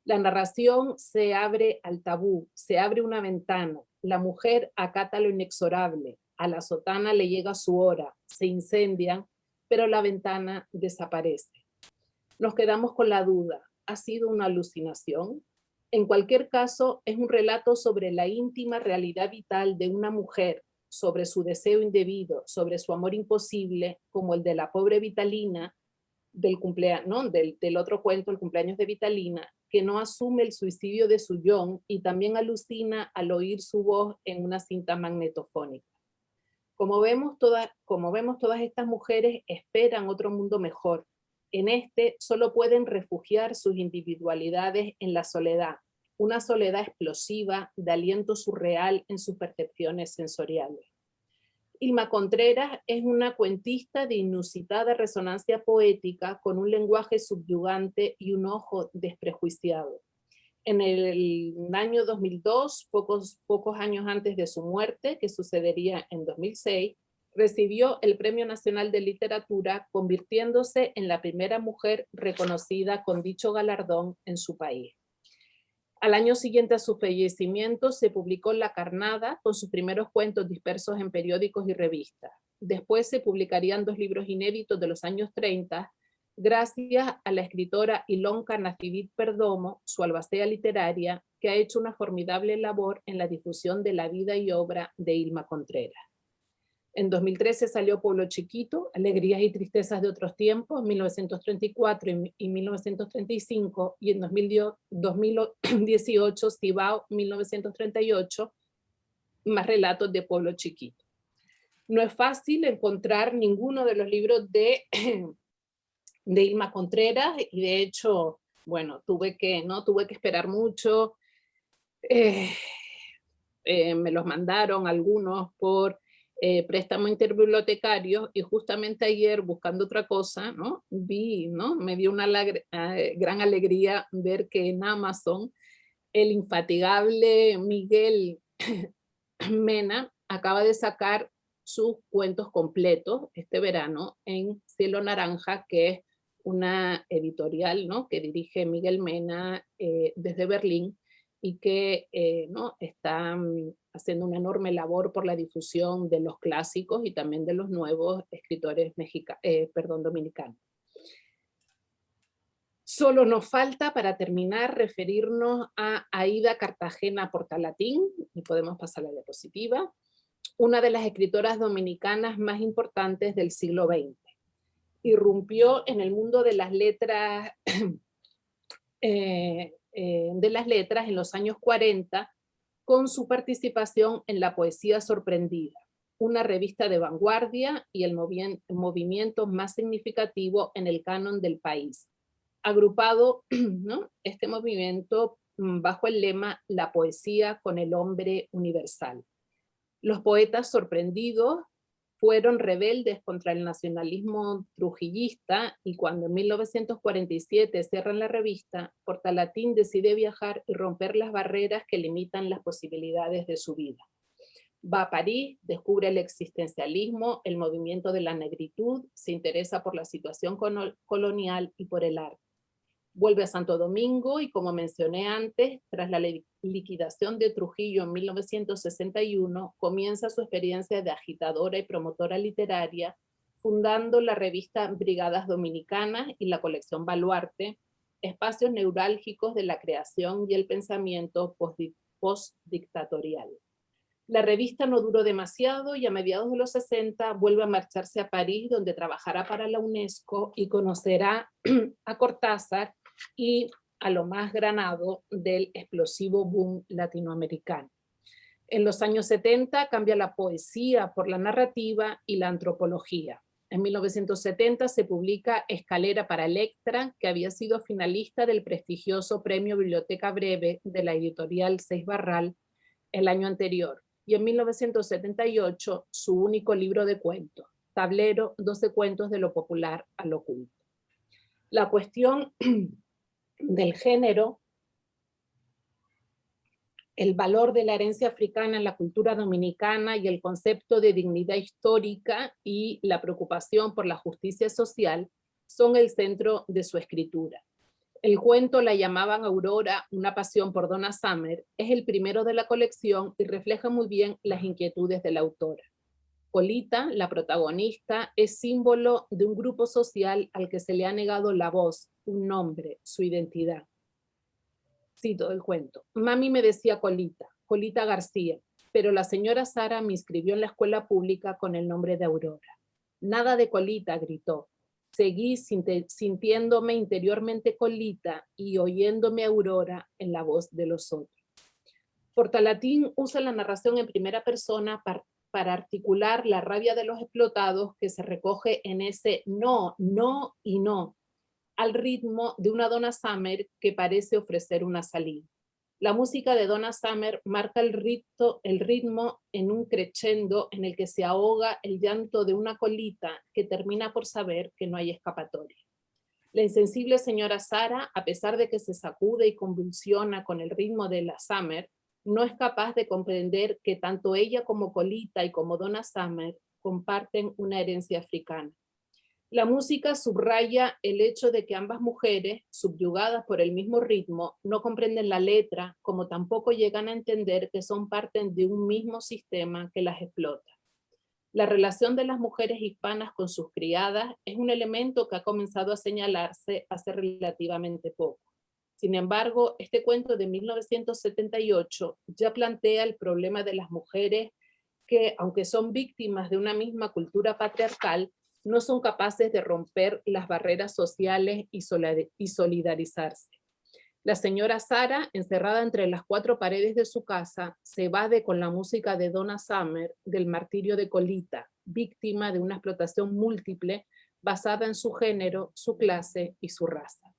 La narración se abre al tabú, se abre una ventana, la mujer acata lo inexorable, a la sotana le llega su hora, se incendian, pero la ventana desaparece. Nos quedamos con la duda, ¿ha sido una alucinación? En cualquier caso, es un relato sobre la íntima realidad vital de una mujer, sobre su deseo indebido, sobre su amor imposible, como el de la pobre Vitalina, del otro cuento, El cumpleaños de Vitalina, que no asume el suicidio de su John y también alucina al oír su voz en una cinta magnetofónica. Como vemos, todas estas mujeres esperan otro mundo mejor. En este solo pueden refugiar sus individualidades en la soledad, una soledad explosiva de aliento surreal en sus percepciones sensoriales. Ilma Contreras es una cuentista de inusitada resonancia poética con un lenguaje subyugante y un ojo desprejuiciado. En el año 2002, pocos años antes de su muerte, que sucedería en 2006, recibió el Premio Nacional de Literatura, convirtiéndose en la primera mujer reconocida con dicho galardón en su país. Al año siguiente a su fallecimiento se publicó La Carnada, con sus primeros cuentos dispersos en periódicos y revistas. Después se publicarían 2 libros inéditos de los años 30, gracias a la escritora Ilonka Nacidit Perdomo, su albacea literaria, que ha hecho una formidable labor en la difusión de la vida y obra de Ilma Contreras. En 2013 salió Pueblo Chiquito, Alegrías y Tristezas de Otros Tiempos, 1934 y 1935, y en 2018 Cibao, 1938, más relatos de Pueblo Chiquito. No es fácil encontrar ninguno de los libros de Ilma Contreras, y de hecho, bueno, tuve que esperar mucho. Me los mandaron algunos por préstamo interbibliotecario, y justamente ayer, buscando otra cosa, ¿no? Me dio una gran alegría ver que en Amazon el infatigable Miguel Mena acaba de sacar sus cuentos completos este verano en Cielo Naranja, que es una editorial, ¿no?, que dirige Miguel Mena desde Berlín, y que está haciendo una enorme labor por la difusión de los clásicos y también de los nuevos escritores dominicanos. Solo nos falta, para terminar, referirnos a Aída Cartagena Portalatín, y podemos pasar a la diapositiva, una de las escritoras dominicanas más importantes del siglo XX. Irrumpió en el mundo de las letras en los años 40 con su participación en La Poesía Sorprendida, una revista de vanguardia y el movimiento más significativo en el canon del país. Agrupado, ¿no?, este movimiento bajo el lema La poesía con el hombre universal. Los poetas sorprendidos fueron rebeldes contra el nacionalismo trujillista, y cuando en 1947 cierran la revista, Portalatín decide viajar y romper las barreras que limitan las posibilidades de su vida. Va a París, descubre el existencialismo, el movimiento de la negritud, se interesa por la situación colonial y por el arte. Vuelve a Santo Domingo y, como mencioné antes, tras la liquidación de Trujillo en 1961, comienza su experiencia de agitadora y promotora literaria, fundando la revista Brigadas Dominicanas y la colección Baluarte, espacios neurálgicos de la creación y el pensamiento postdictatorial. La revista no duró demasiado y a mediados de los 60 vuelve a marcharse a París, donde trabajará para la UNESCO y conocerá a Cortázar y a lo más granado del explosivo boom latinoamericano. En los años 70 cambia la poesía por la narrativa y la antropología. En 1970 se publica Escalera para Electra, que había sido finalista del prestigioso Premio Biblioteca Breve de la editorial Seis Barral el año anterior. y en 1978 su único libro de cuentos, Tablero, 12 cuentos de lo popular a lo oculto. La cuestión del género, el valor de la herencia africana en la cultura dominicana y el concepto de dignidad histórica y la preocupación por la justicia social son el centro de su escritura. El cuento La llamaban Aurora, una pasión por Donna Summer, es el primero de la colección y refleja muy bien las inquietudes de la autora. Colita, la protagonista, es símbolo de un grupo social al que se le ha negado la voz, un nombre, su identidad. Cito el cuento. Mami me decía Colita, Colita García, pero la señora Sara me inscribió en la escuela pública con el nombre de Aurora. Nada de Colita, gritó. Seguí sintiéndome interiormente Colita y oyéndome Aurora en la voz de los otros. Portalatín usa la narración en primera persona para articular la rabia de los explotados que se recoge en ese no, no y no, al ritmo de una Donna Summer que parece ofrecer una salida. La música de Donna Summer marca el ritmo en un crescendo en el que se ahoga el llanto de una Colita que termina por saber que no hay escapatoria. La insensible señora Sara, a pesar de que se sacude y convulsiona con el ritmo de la Summer, no es capaz de comprender que tanto ella como Colita y como Donna Summer comparten una herencia africana. La música subraya el hecho de que ambas mujeres, subyugadas por el mismo ritmo, no comprenden la letra, como tampoco llegan a entender que son parte de un mismo sistema que las explota. La relación de las mujeres hispanas con sus criadas es un elemento que ha comenzado a señalarse hace relativamente poco. Sin embargo, este cuento de 1978 ya plantea el problema de las mujeres que, aunque son víctimas de una misma cultura patriarcal, no son capaces de romper las barreras sociales y solidarizarse. La señora Sara, encerrada entre las cuatro paredes de su casa, se evade con la música de Donna Summer del martirio de Colita, víctima de una explotación múltiple basada en su género, su clase y su raza.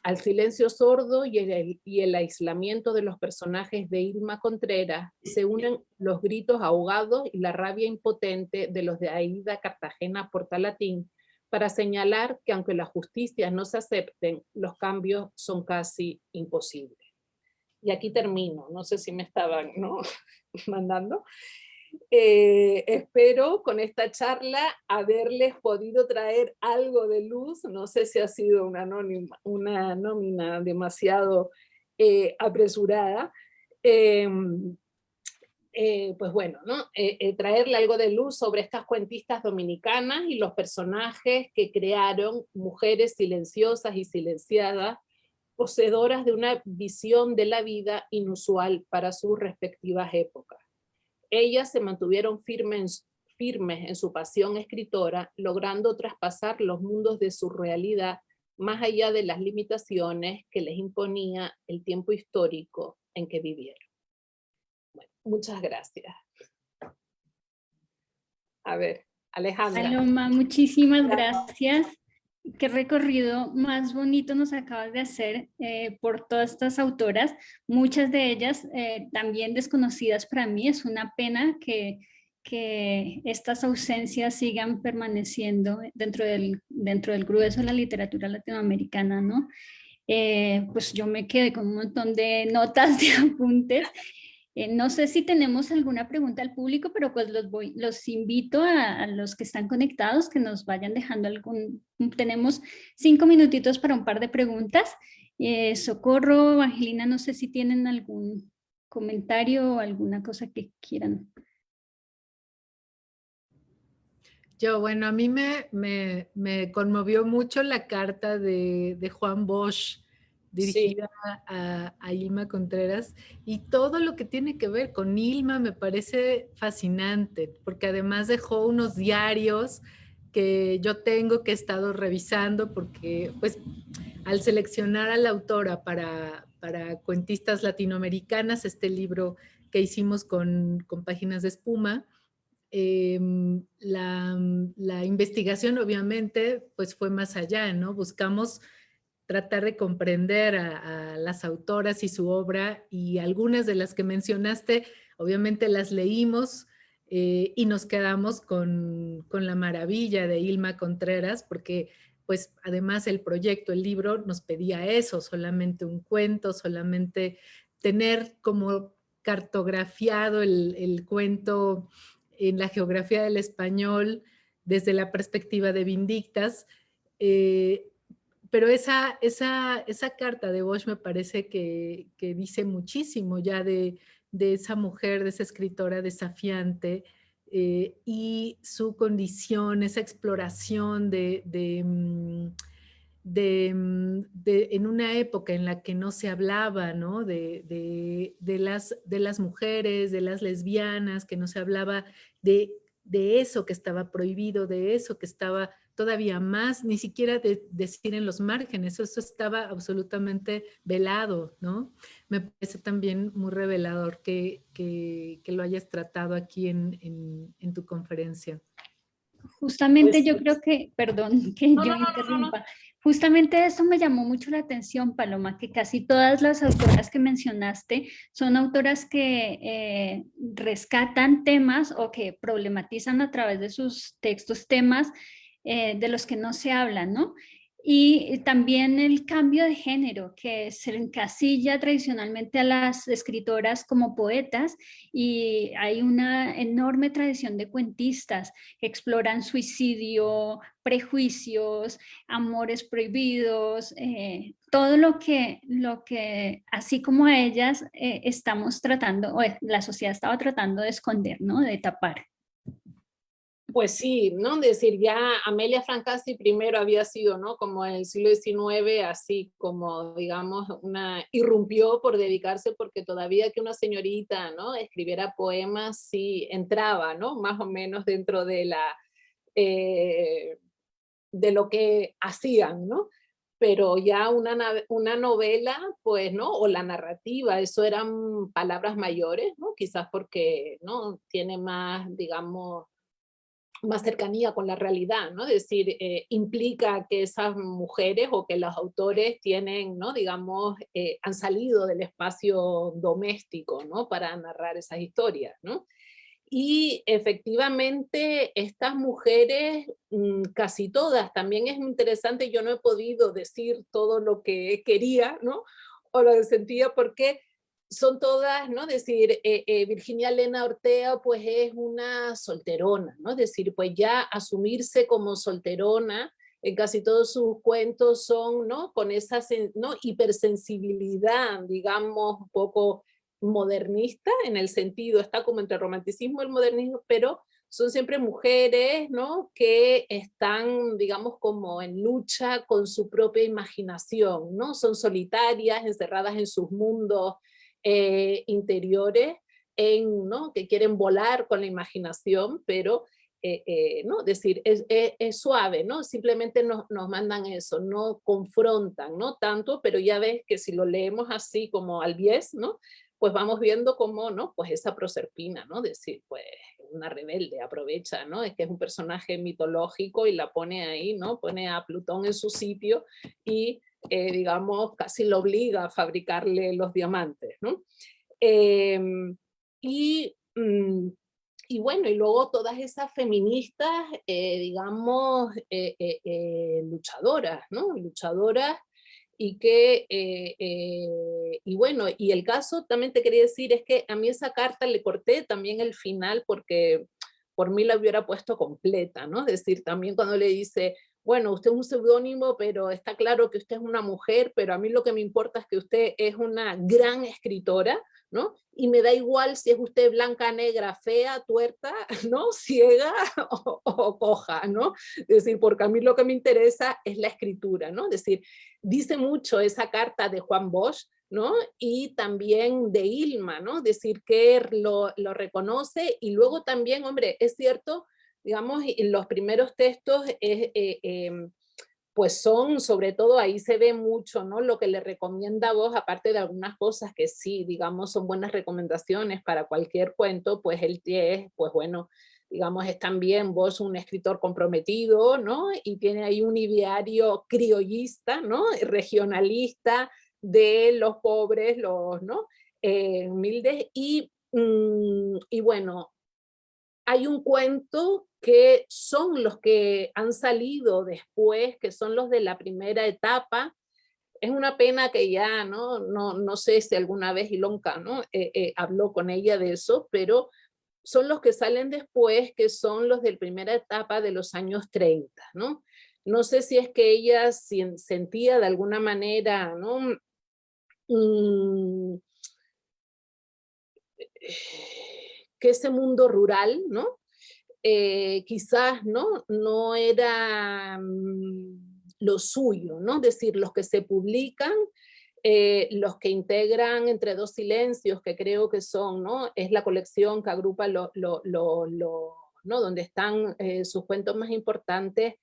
Al silencio sordo y el aislamiento de los personajes de Irma Contreras se unen los gritos ahogados y la rabia impotente de los de Aida Cartagena Portalatín para señalar que aunque las justicias no se acepten, los cambios son casi imposibles. Y aquí termino, no sé si me estaban mandando. Espero con esta charla haberles podido traer algo de luz. No sé si ha sido una nómina demasiado apresurada. Pues bueno, traerle algo de luz sobre estas cuentistas dominicanas y los personajes que crearon, mujeres silenciosas y silenciadas, poseedoras de una visión de la vida inusual para sus respectivas épocas. Ellas se mantuvieron firmes en su pasión escritora, logrando traspasar los mundos de su realidad más allá de las limitaciones que les imponía el tiempo histórico en que vivieron. Bueno, muchas gracias. A ver, Alejandra. Paloma, muchísimas gracias. Qué recorrido más bonito nos acabas de hacer por todas estas autoras, muchas de ellas también desconocidas para mí. Es una pena que estas ausencias sigan permaneciendo dentro del grueso de la literatura latinoamericana, ¿no? Pues yo me quedé con un montón de notas, de apuntes. No sé si tenemos alguna pregunta al público, pero pues los invito a los que están conectados que nos vayan dejando tenemos 5 minutitos para un par de preguntas. Socorro, Angelina, no sé si tienen algún comentario o alguna cosa que quieran. Bueno, a mí me conmovió mucho la carta de Juan Bosch, dirigida a Ilma Contreras, y todo lo que tiene que ver con Ilma me parece fascinante, porque además dejó unos diarios que yo tengo, que he estado revisando, porque pues al seleccionar a la autora para cuentistas latinoamericanas, este libro que hicimos con Páginas de Espuma, la investigación obviamente pues fue más allá, ¿no? Buscamos tratar de comprender a las autoras y su obra, y algunas de las que mencionaste, obviamente las leímos y nos quedamos con la maravilla de Ilma Contreras, porque pues además el proyecto, el libro nos pedía eso, solamente un cuento, solamente tener como cartografiado el cuento en la geografía del español desde la perspectiva de Vindictas. Pero esa carta de Bosch me parece que dice muchísimo ya de esa mujer, de esa escritora desafiante, y su condición, esa exploración en una época en la que no se hablaba, ¿no? de las mujeres, de las lesbianas, que no se hablaba de eso que estaba prohibido, de eso que estaba todavía más, ni siquiera decir en los márgenes, eso estaba absolutamente velado, ¿no? Me parece también muy revelador que lo hayas tratado aquí en tu conferencia. Justamente Pues yo sí. creo que, perdón que yo interrumpa, justamente eso me llamó mucho la atención, Paloma, que casi todas las autoras que mencionaste son autoras que rescatan temas o que problematizan a través de sus textos temas de los que no se hablan, ¿no? Y también el cambio de género, que se encasilla tradicionalmente a las escritoras como poetas, y hay una enorme tradición de cuentistas que exploran suicidio, prejuicios, amores prohibidos, todo lo que, así como a ellas, estamos tratando, o la sociedad estaba tratando de esconder, ¿no? De tapar. Pues sí, ¿no? Decir, ya Amelia Francasi primero había sido, ¿no? Como en el siglo XIX, así como, digamos, irrumpió por dedicarse, porque todavía que una señorita, ¿no? Escribiera poemas, sí entraba, ¿no? Más o menos dentro de de lo que hacían, ¿no? Pero ya una novela, pues, ¿no? O la narrativa, eso eran palabras mayores, ¿no? Quizás porque, ¿no? Tiene más, digamos, más cercanía con la realidad, ¿no? Es decir, implica que esas mujeres o que los autores tienen, ¿no? Digamos, han salido del espacio doméstico, ¿no? Para narrar esas historias, ¿no? Y efectivamente estas mujeres, casi todas, también es interesante, yo no he podido decir todo lo que quería, ¿no? O lo que sentía, porque son todas, ¿no? Es decir, Virginia Elena Ortega pues es una solterona, ¿no? Es decir, pues ya asumirse como solterona en casi todos sus cuentos son, ¿no? Con esa, ¿no? Hipersensibilidad, digamos, un poco modernista, en el sentido, está como entre el romanticismo y el modernismo, pero son siempre mujeres, ¿no? Que están, digamos, como en lucha con su propia imaginación, ¿no? Son solitarias, encerradas en sus mundos interiores, ¿no? Que quieren volar con la imaginación, pero ¿no? Es decir, es suave, ¿no? Simplemente nos mandan eso, no confrontan, ¿no? Tanto, pero ya ves que si lo leemos así como al bies, ¿no? Pues vamos viendo cómo, ¿no? Pues esa Proserpina, ¿no? Decir, pues una rebelde, aprovecha, ¿no? Es que es un personaje mitológico y la pone ahí, ¿no? Pone a Plutón en su sitio y, digamos, casi lo obliga a fabricarle los diamantes, ¿no? Y, y bueno, y luego todas esas feministas, digamos, luchadoras, ¿no? Luchadoras y que, y bueno, y el caso también te quería decir es que a mí esa carta le corté también el final porque por mí la hubiera puesto completa, ¿no? Es decir, también cuando le dice, bueno, usted es un seudónimo, pero está claro que usted es una mujer, pero a mí lo que me importa es que usted es una gran escritora, ¿no? Y me da igual si es usted blanca, negra, fea, tuerta, ¿no? Ciega o coja, ¿no? Es decir, porque a mí lo que me interesa es la escritura, ¿no? Es decir, dice mucho esa carta de Juan Bosch, ¿no? Y también de Ilma, ¿no? Es decir, que lo reconoce y luego también, hombre, es cierto, digamos, en los primeros textos pues son, sobre todo ahí se ve mucho, ¿no? Lo que le recomienda a vos, aparte de algunas cosas que sí, digamos, son buenas recomendaciones para cualquier cuento, pues él es, pues bueno, digamos, es también vos un escritor comprometido, ¿no? Y tiene ahí un ideario criollista, ¿no? Regionalista de los pobres, los, ¿no? Humildes, y bueno, hay un cuento que son los que han salido después, que son los de la primera etapa. Es una pena que ya, no sé si alguna vez Ilonka, ¿no? Habló con ella de eso, pero son los que salen después, que son los de la primera etapa de los años 30, ¿no? No sé si es que ella sentía de alguna manera, ¿no? Que ese mundo rural, ¿no? Quizás no era lo suyo, ¿no? Es decir, los que se publican, los que integran Entre dos silencios, que creo que son, ¿no? Es la colección que agrupa ¿no? Donde están sus cuentos más importantes,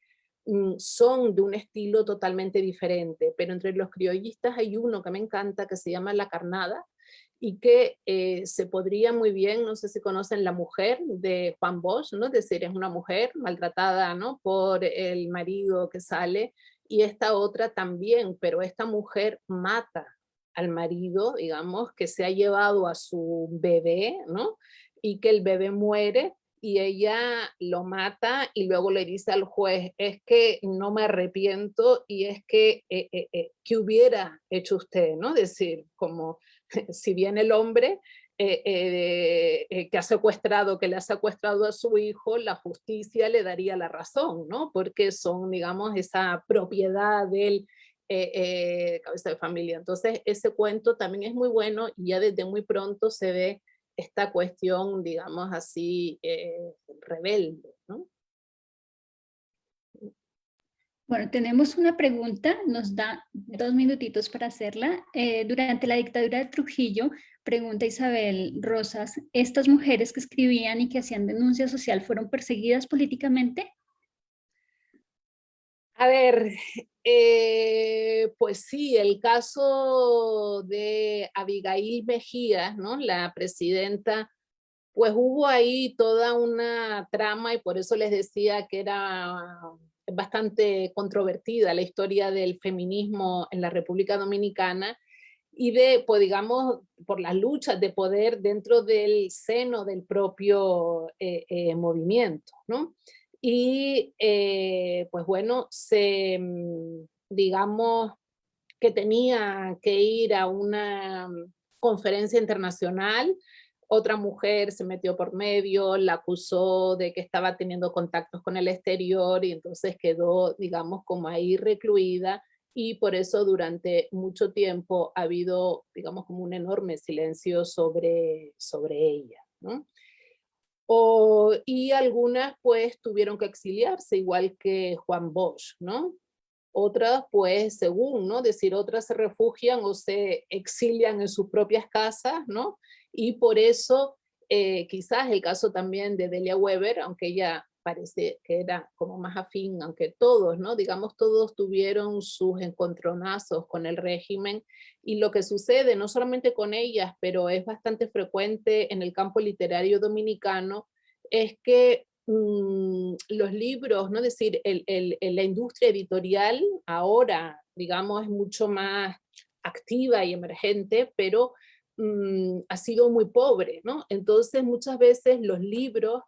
son de un estilo totalmente diferente, pero entre los criollistas hay uno que me encanta que se llama La Carnada, y que se podría muy bien, no sé si conocen La Mujer de Juan Bosch, ¿no? Es decir, es una mujer maltratada, ¿no? Por el marido que sale, y esta otra también, pero esta mujer mata al marido, digamos, que se ha llevado a su bebé, ¿no? Y que el bebé muere, y ella lo mata y luego le dice al juez, es que no me arrepiento, y es que, ¿qué hubiera hecho usted? ¿No? Es decir, como si bien el hombre que ha secuestrado, que le ha secuestrado a su hijo, la justicia le daría la razón, ¿no? Porque son, digamos, esa propiedad del cabeza de familia. Entonces, ese cuento también es muy bueno, y ya desde muy pronto se ve esta cuestión, digamos así, rebelde, ¿no? Bueno, tenemos una pregunta, nos da 2 minutitos para hacerla. Durante la dictadura de Trujillo, pregunta Isabel Rosas, ¿estas mujeres que escribían y que hacían denuncia social fueron perseguidas políticamente? A ver, pues sí, el caso de Abigail Mejía, ¿no? La presidenta, pues hubo ahí toda una trama, y por eso les decía que era bastante controvertida la historia del feminismo en la República Dominicana, y de, pues digamos, por las luchas de poder dentro del seno del propio movimiento, ¿no? Y pues bueno, digamos que tenía que ir a una conferencia internacional, otra mujer se metió por medio, la acusó de que estaba teniendo contactos con el exterior, y entonces quedó, digamos, como ahí recluida, y por eso durante mucho tiempo ha habido, digamos, como un enorme silencio sobre ella, ¿no? Y algunas pues tuvieron que exiliarse, igual que Juan Bosch, ¿no? Otras pues según, ¿no? Es decir, otras se refugian o se exilian en sus propias casas, ¿no? Y por eso quizás el caso también de Delia Weber, aunque ella parece que era como más afín, aunque todos, ¿no? Digamos, todos tuvieron sus encontronazos con el régimen, y lo que sucede, no solamente con ellas, pero es bastante frecuente en el campo literario dominicano, es que los libros, ¿no? Es decir, la industria editorial ahora, digamos, es mucho más activa y emergente, pero ha sido muy pobre, ¿no? Entonces, muchas veces los libros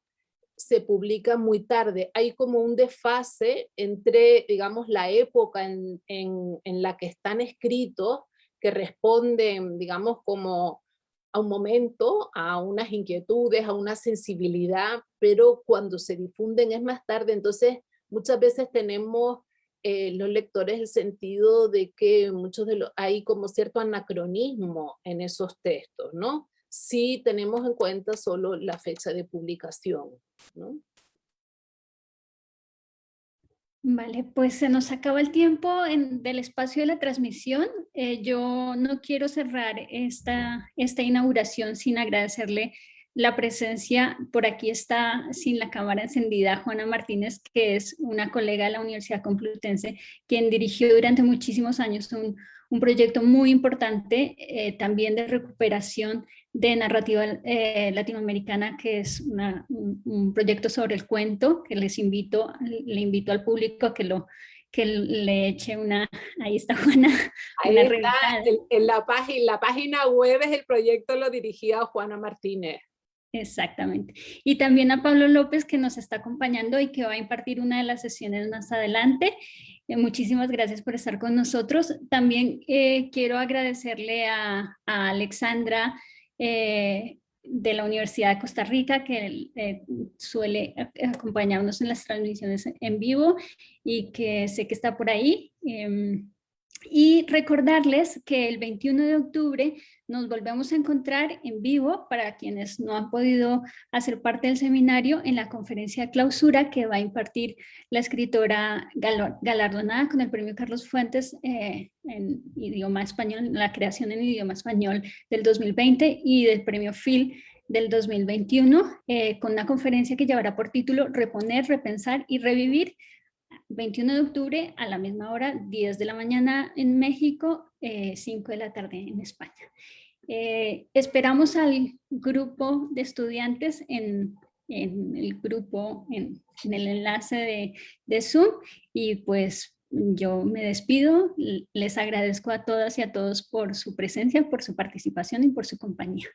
se publica muy tarde. Hay como un desfase entre, digamos, la época en la que están escritos, que responden, digamos, como a un momento, a unas inquietudes, a una sensibilidad, pero cuando se difunden es más tarde. Entonces, muchas veces tenemos los lectores el sentido de que hay como cierto anacronismo en esos textos, ¿no? Si tenemos en cuenta solo la fecha de publicación, ¿no? Vale, pues se nos acaba el tiempo del espacio de la transmisión. Yo no quiero cerrar esta inauguración sin agradecerle la presencia, por aquí está sin la cámara encendida, Juana Martínez, que es una colega de la Universidad Complutense, quien dirigió durante muchísimos años un proyecto muy importante también de recuperación de narrativa latinoamericana, que es un proyecto sobre el cuento, que le invito al público a que le eche ahí está Juana. Ahí está, en la página web es el proyecto, lo dirigía Juana Martínez. Exactamente. Y también a Pablo López, que nos está acompañando y que va a impartir una de las sesiones más adelante. Muchísimas gracias por estar con nosotros. También quiero agradecerle a Alexandra de la Universidad de Costa Rica, que suele acompañarnos en las transmisiones en vivo y que sé que está por ahí. Y recordarles que el 21 de octubre nos volvemos a encontrar en vivo para quienes no han podido hacer parte del seminario en la conferencia de clausura que va a impartir la escritora galardonada con el premio Carlos Fuentes en idioma español, la creación en idioma español del 2020 y del premio Phil del 2021 con una conferencia que llevará por título Reponer, Repensar y Revivir. 21 de octubre a la misma hora, 10 de la mañana en México, 5 de la tarde en España. Esperamos al grupo de estudiantes en el grupo, en el enlace de Zoom y pues yo me despido. Les agradezco a todas y a todos por su presencia, por su participación y por su compañía.